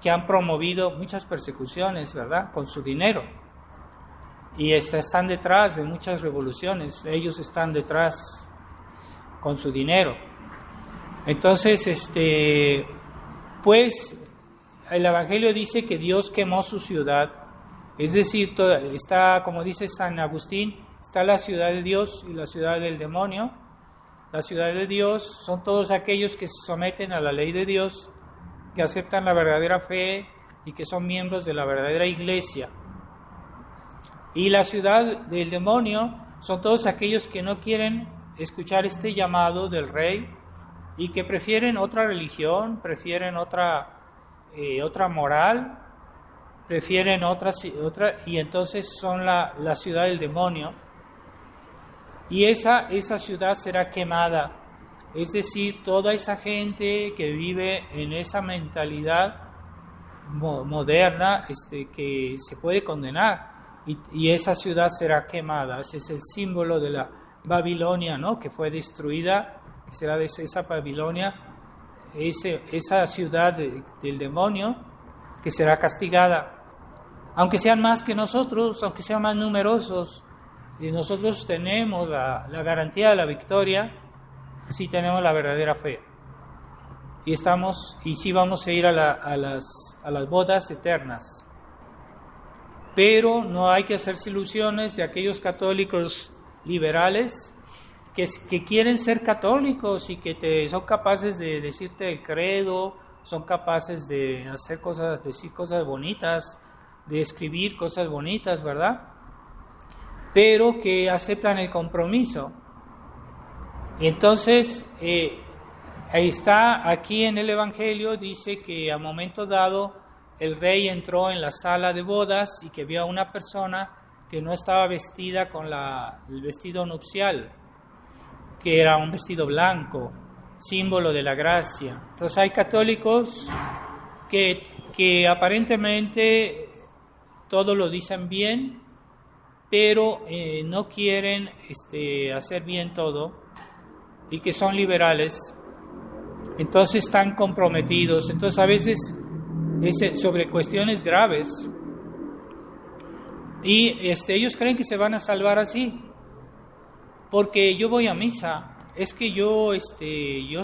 que han promovido muchas persecuciones, ¿verdad? Con su dinero. Y están detrás de muchas revoluciones, ellos están detrás con su dinero. Entonces, pues, el Evangelio dice que Dios quemó su ciudad, es decir, está, como dice San Agustín, está la ciudad de Dios y la ciudad del demonio. La ciudad de Dios son todos aquellos que se someten a la ley de Dios, que aceptan la verdadera fe y que son miembros de la verdadera iglesia. Y la ciudad del demonio son todos aquellos que no quieren escuchar este llamado del rey y que prefieren otra religión, prefieren otra moral, prefieren otra, y entonces son la ciudad del demonio. Y esa ciudad será quemada. Es decir, toda esa gente que vive en esa mentalidad moderna que se puede condenar, y esa ciudad será quemada. Ese es el símbolo de la Babilonia, ¿no? Que fue destruida, que será de esa Babilonia, esa ciudad del demonio, que será castigada. Aunque sean más que nosotros, aunque sean más numerosos, y nosotros tenemos la garantía de la victoria si tenemos la verdadera fe. Y sí vamos a ir a las bodas eternas. Pero no hay que hacerse ilusiones de aquellos católicos liberales que quieren ser católicos y que son capaces de decirte el credo, son capaces de hacer cosas, decir cosas bonitas, de escribir cosas bonitas, ¿verdad? Pero que aceptan el compromiso. Entonces, ahí está, aquí en el Evangelio dice que a momento dado el rey entró en la sala de bodas y que vio a una persona que no estaba vestida con el vestido nupcial, que era un vestido blanco, símbolo de la gracia. Entonces hay católicos que aparentemente todo lo dicen bien, pero no quieren hacer bien todo, y que son liberales. Entonces están comprometidos. Entonces a veces es sobre cuestiones graves, y ellos creen que se van a salvar así, porque yo voy a misa, es que yo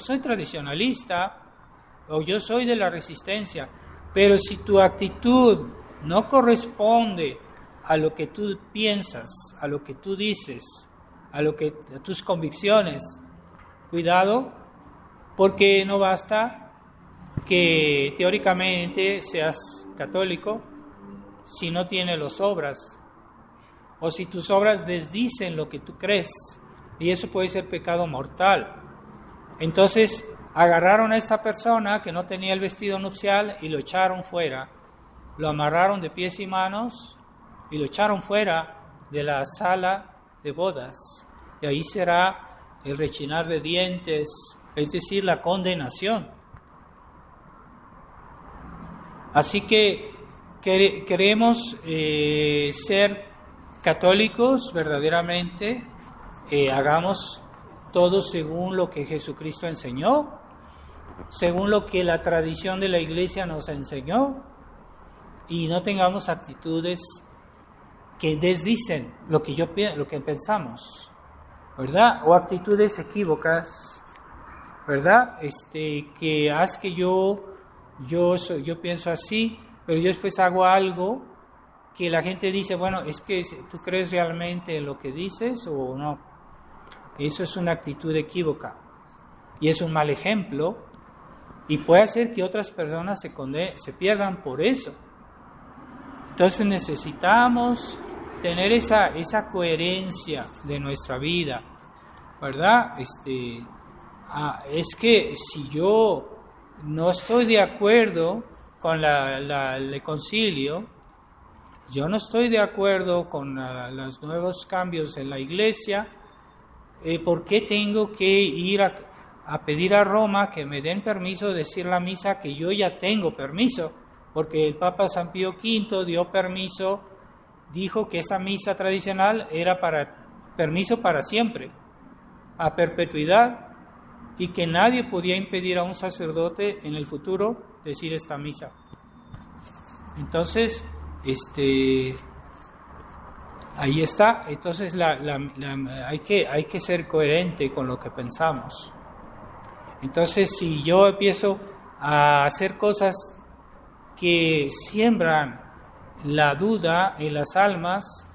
soy tradicionalista, o yo soy de la resistencia. Pero si tu actitud no corresponde a lo que tú piensas, a lo que tú dices, a tus convicciones, cuidado, porque no basta que teóricamente seas católico si no tienes las obras, o si tus obras desdicen lo que tú crees, y eso puede ser pecado mortal. Entonces agarraron a esta persona que no tenía el vestido nupcial y lo echaron fuera, lo amarraron de pies y manos y lo echaron fuera de la sala de bodas, y ahí será el rechinar de dientes, es decir, la condenación. Así que queremos ser católicos verdaderamente, hagamos todo según lo que Jesucristo enseñó, según lo que la tradición de la Iglesia nos enseñó, y no tengamos actitudes que desdicen lo que pensamos, ¿verdad? O actitudes equívocas, ¿verdad? Que haz que yo pienso así, pero yo después hago algo que la gente dice, bueno, es que tú crees realmente en lo que dices o no. Eso es una actitud equívoca y es un mal ejemplo, y puede hacer que otras personas se pierdan por eso. Entonces necesitamos tener esa coherencia de nuestra vida, ¿verdad? Es que si yo no estoy de acuerdo con el concilio, yo no estoy de acuerdo con los nuevos cambios en la Iglesia, ¿por qué tengo que ir a pedir a Roma que me den permiso de decir la misa que yo ya tengo permiso? Porque el Papa San Pío V dio permiso, dijo que esa misa tradicional era permiso para siempre, a perpetuidad, y que nadie podía impedir a un sacerdote en el futuro decir esta misa. Entonces, ahí está. Entonces hay que ser coherente con lo que pensamos. Entonces, si yo empiezo a hacer cosas que siembran la duda en las almas,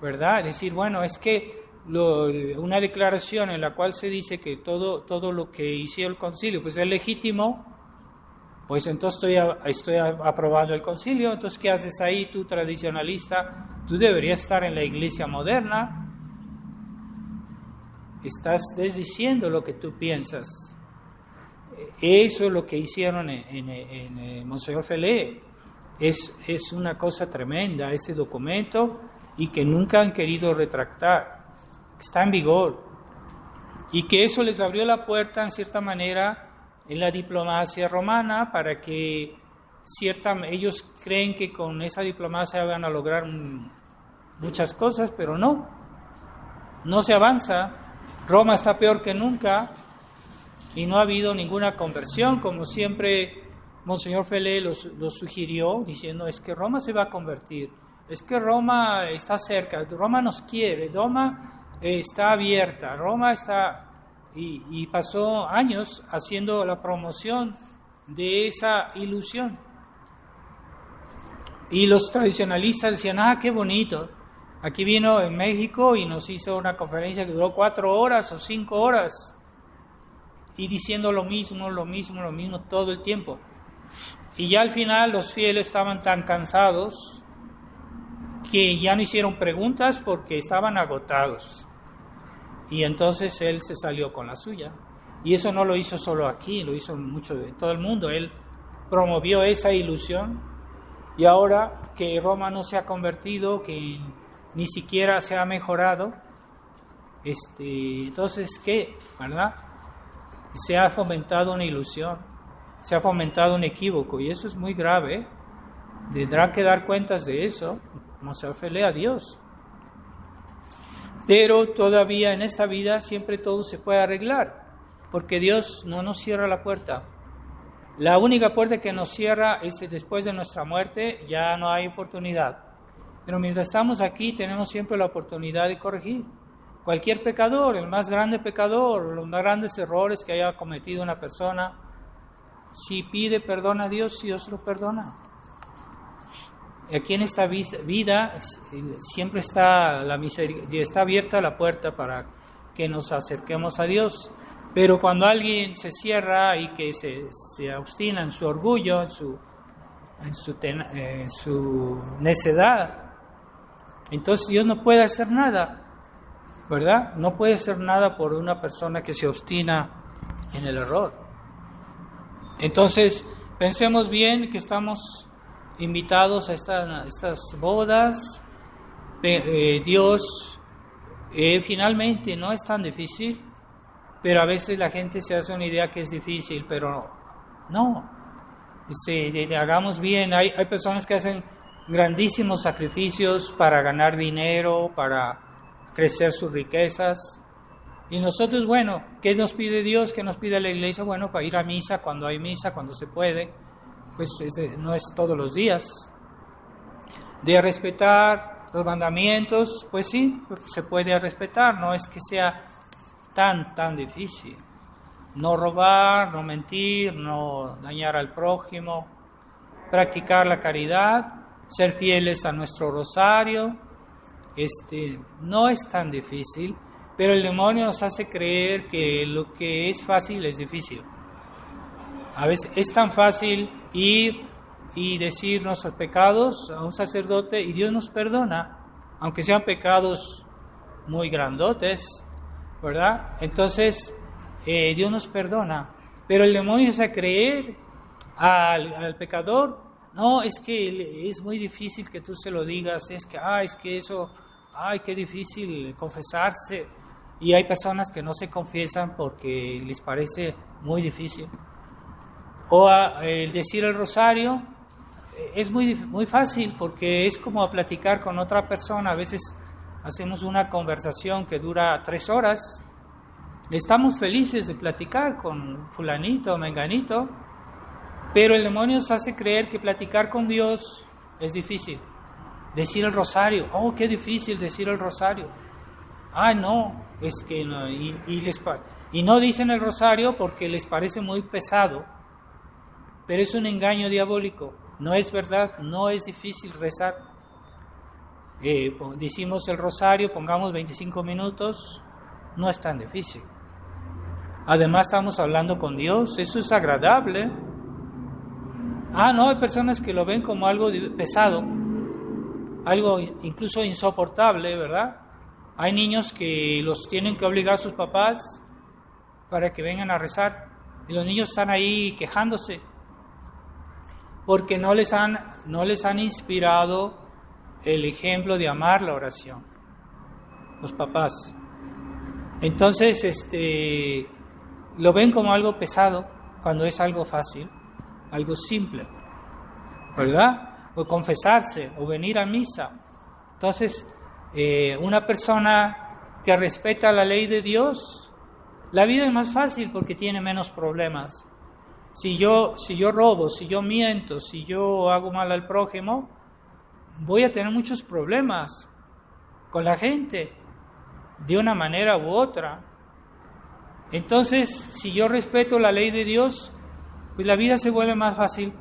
¿verdad? Decir, bueno, es que una declaración en la cual se dice que todo lo que hizo el concilio pues es legítimo, pues entonces estoy aprobando el concilio. Entonces, ¿qué haces ahí tú, tradicionalista? Tú deberías estar en la Iglesia moderna. Estás desdiciendo lo que tú piensas. Eso es lo que hicieron en Monseñor Felé. es una cosa tremenda ese documento y que nunca han querido retractar. Está en vigor. Y que eso les abrió la puerta, en cierta manera, en la diplomacia romana para que ellos creen que con esa diplomacia van a lograr muchas cosas, pero no se avanza. Roma está peor que nunca y no ha habido ninguna conversión, como siempre Monseñor Felé lo sugirió, diciendo es que Roma se va a convertir, es que Roma está cerca, Roma nos quiere, Roma está abierta, Roma está... Y pasó años haciendo la promoción de esa ilusión. Y los tradicionalistas decían, qué bonito. Aquí vino en México y nos hizo una conferencia que duró 4 horas o 5 horas. Y diciendo lo mismo todo el tiempo. Y ya al final los fieles estaban tan cansados que ya no hicieron preguntas porque estaban agotados. Y entonces él se salió con la suya. Y eso no lo hizo solo aquí, lo hizo mucho en todo el mundo. Él promovió esa ilusión. Y ahora que Roma no se ha convertido, que ni siquiera se ha mejorado, entonces, ¿qué? ¿Verdad? Se ha fomentado una ilusión, se ha fomentado un equívoco, y eso es muy grave. Tendrán que dar cuentas de eso, como se afele a Dios. Pero todavía en esta vida siempre todo se puede arreglar, porque Dios no nos cierra la puerta. La única puerta que nos cierra es después de nuestra muerte, ya no hay oportunidad. Pero mientras estamos aquí tenemos siempre la oportunidad de corregir. Cualquier pecador, el más grande pecador, los más grandes errores que haya cometido una persona, si pide perdón a Dios, Dios lo perdona. Aquí en esta vida siempre está está abierta la puerta para que nos acerquemos a Dios. Pero cuando alguien se cierra y que se obstina en su orgullo, en su necedad, entonces Dios no puede hacer nada, ¿verdad? No puede hacer nada por una persona que se obstina en el error. Entonces, pensemos bien que estamos invitados a estas bodas. Dios finalmente no es tan difícil, pero a veces la gente se hace una idea que es difícil, pero no. Hagamos bien. Hay personas que hacen grandísimos sacrificios para ganar dinero, para crecer sus riquezas. Y nosotros, bueno, ¿qué nos pide Dios? ¿Qué nos pide la iglesia? Bueno, para ir a misa, cuando hay misa, cuando se puede. Pues no es todos los días. De respetar los mandamientos, pues sí, se puede respetar, no es que sea tan difícil. No robar, no mentir, no dañar al prójimo, practicar la caridad, ser fieles a nuestro rosario. No es tan difícil, pero el demonio nos hace creer que lo que es fácil es difícil. A veces es tan fácil ir y decir nuestros pecados a un sacerdote y Dios nos perdona, aunque sean pecados muy grandotes, ¿verdad? Entonces, Dios nos perdona, pero el demonio hace creer al pecador, no, es que es muy difícil que tú se lo digas, es que eso, qué difícil confesarse, y hay personas que no se confiesan porque les parece muy difícil. O el decir el rosario es muy fácil porque es como platicar con otra persona. A veces hacemos una conversación que dura 3 horas. Estamos felices de platicar con fulanito o menganito, pero el demonio nos hace creer que platicar con Dios es difícil. Decir el rosario, qué difícil decir el rosario. No, es que no. Y no dicen el rosario porque les parece muy pesado. Pero es un engaño diabólico, no es verdad, no es difícil rezar. Decimos el rosario, pongamos 25 minutos, no es tan difícil. Además estamos hablando con Dios, eso es agradable. No, hay personas que lo ven como algo pesado, algo incluso insoportable, ¿verdad? Hay niños que los tienen que obligar a sus papás para que vengan a rezar, y los niños están ahí quejándose. porque no les han inspirado el ejemplo de amar la oración, los papás. Entonces, lo ven como algo pesado cuando es algo fácil, algo simple, ¿verdad? O confesarse, o venir a misa. Entonces, una persona que respeta la ley de Dios, la vida es más fácil porque tiene menos problemas. Si yo robo, si yo miento, si yo hago mal al prójimo, voy a tener muchos problemas con la gente, de una manera u otra. Entonces, si yo respeto la ley de Dios, pues la vida se vuelve más fácil.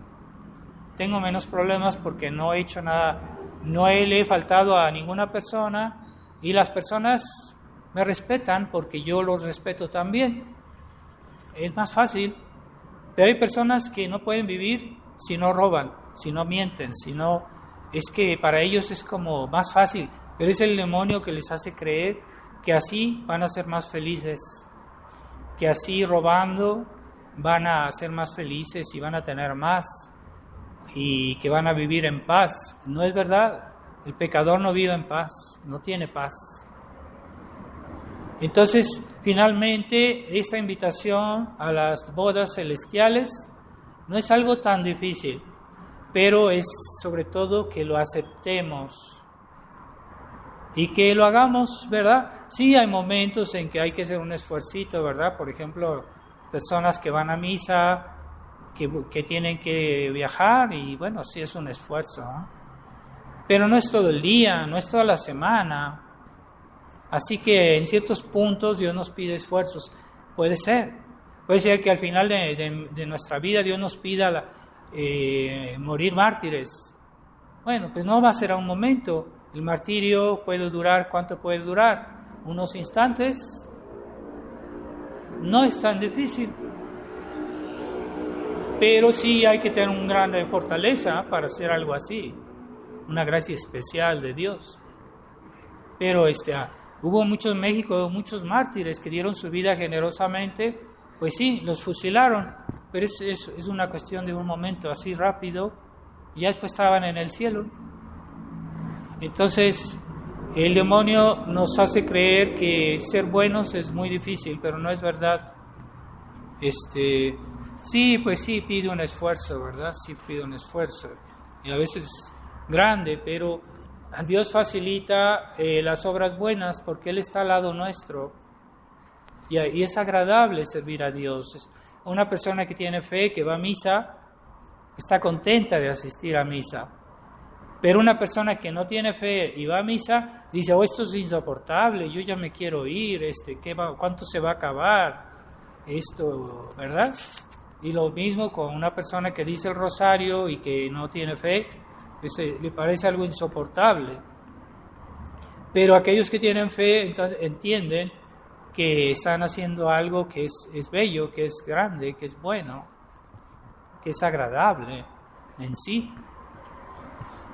Tengo menos problemas porque no he hecho nada, no le he faltado a ninguna persona, y las personas me respetan porque yo los respeto también. Es más fácil. Pero hay personas que no pueden vivir si no roban, si no mienten, si no... Es que para ellos es como más fácil, pero es el demonio que les hace creer que así van a ser más felices, que así robando van a ser más felices y van a tener más, y que van a vivir en paz. No es verdad. El pecador no vive en paz, no tiene paz. Entonces, finalmente, esta invitación a las bodas celestiales no es algo tan difícil, pero es sobre todo que lo aceptemos y que lo hagamos, ¿verdad? Sí, hay momentos en que hay que hacer un esfuercito, ¿verdad? Por ejemplo, personas que van a misa, que tienen que viajar, y bueno, sí es un esfuerzo, ¿no? Pero no es todo el día, no es toda la semana. Así que en ciertos puntos Dios nos pide esfuerzos. Puede ser que al final de nuestra vida Dios nos pida morir mártires. Bueno, pues no va a ser a un momento. El martirio puede durar, ¿cuánto puede durar? ¿Unos instantes? No es tan difícil. Pero sí hay que tener una gran fortaleza para hacer algo así. Una gracia especial de Dios. Pero hubo en México muchos mártires que dieron su vida generosamente. Pues sí, los fusilaron, pero es una cuestión de un momento así rápido, y ya después estaban en el cielo. Entonces, el demonio nos hace creer que ser buenos es muy difícil, pero no es verdad. Sí, pues sí, pide un esfuerzo, ¿verdad? Sí pide un esfuerzo, y a veces grande, pero Dios facilita las obras buenas porque Él está al lado nuestro, y es agradable servir a Dios. Una persona que tiene fe, que va a misa, está contenta de asistir a misa. Pero una persona que no tiene fe y va a misa, dice, esto es insoportable, yo ya me quiero ir, ¿cuánto se va a acabar esto, verdad? Y lo mismo con una persona que dice el rosario y que no tiene fe, pues, le parece algo insoportable. Pero aquellos que tienen fe entonces entienden que están haciendo algo que es bello, que es grande, que es bueno, que es agradable en sí.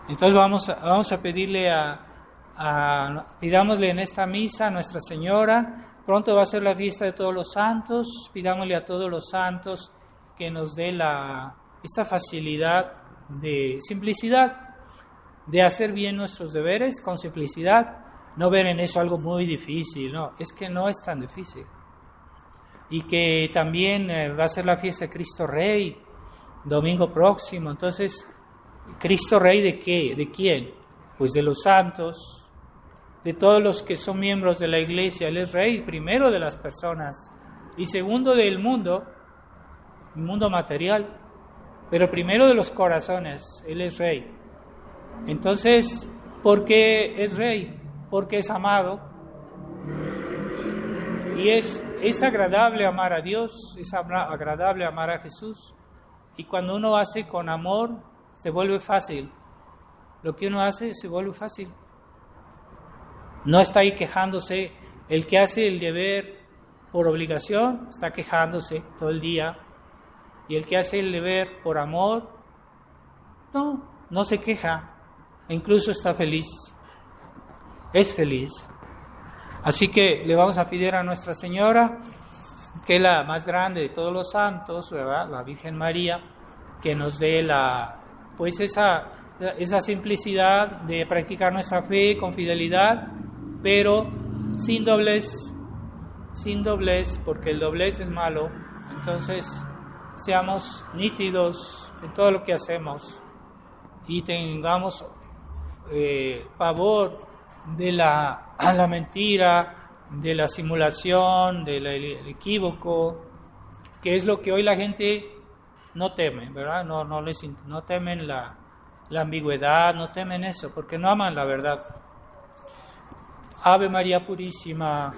Entonces vamos a pedirle pidámosle en esta misa a Nuestra Señora. Pronto va a ser la fiesta de todos los santos. Pidámosle a todos los santos que nos dé esta facilidad de simplicidad, de hacer bien nuestros deberes con simplicidad. No ver en eso algo muy difícil, no, es que no es tan difícil. Y que también va a ser la fiesta de Cristo Rey, domingo próximo. Entonces, ¿Cristo Rey de qué? ¿De quién? Pues de los santos, de todos los que son miembros de la iglesia. Él es Rey, primero de las personas, y segundo del mundo, el mundo material, pero primero de los corazones. Él es Rey. Entonces, ¿por qué es Rey? Porque es amado, y es agradable amar a Dios, es agradable amar a Jesús, y cuando uno hace con amor, se vuelve fácil. Lo que uno hace se vuelve fácil. No está ahí quejándose. El que hace el deber por obligación está quejándose todo el día, y el que hace el deber por amor, no se queja, e incluso está feliz. Es feliz. Así que le vamos a pedir a Nuestra Señora, que es la más grande de todos los santos, ¿verdad? La Virgen María, que nos dé esa simplicidad de practicar nuestra fe con fidelidad, pero sin doblez, porque el doblez es malo. Entonces, seamos nítidos en todo lo que hacemos y tengamos pavor de la mentira, de la simulación, del equívoco, que es lo que hoy la gente no teme, ¿verdad? No temen la ambigüedad, no temen eso, porque no aman la verdad. Ave María Purísima.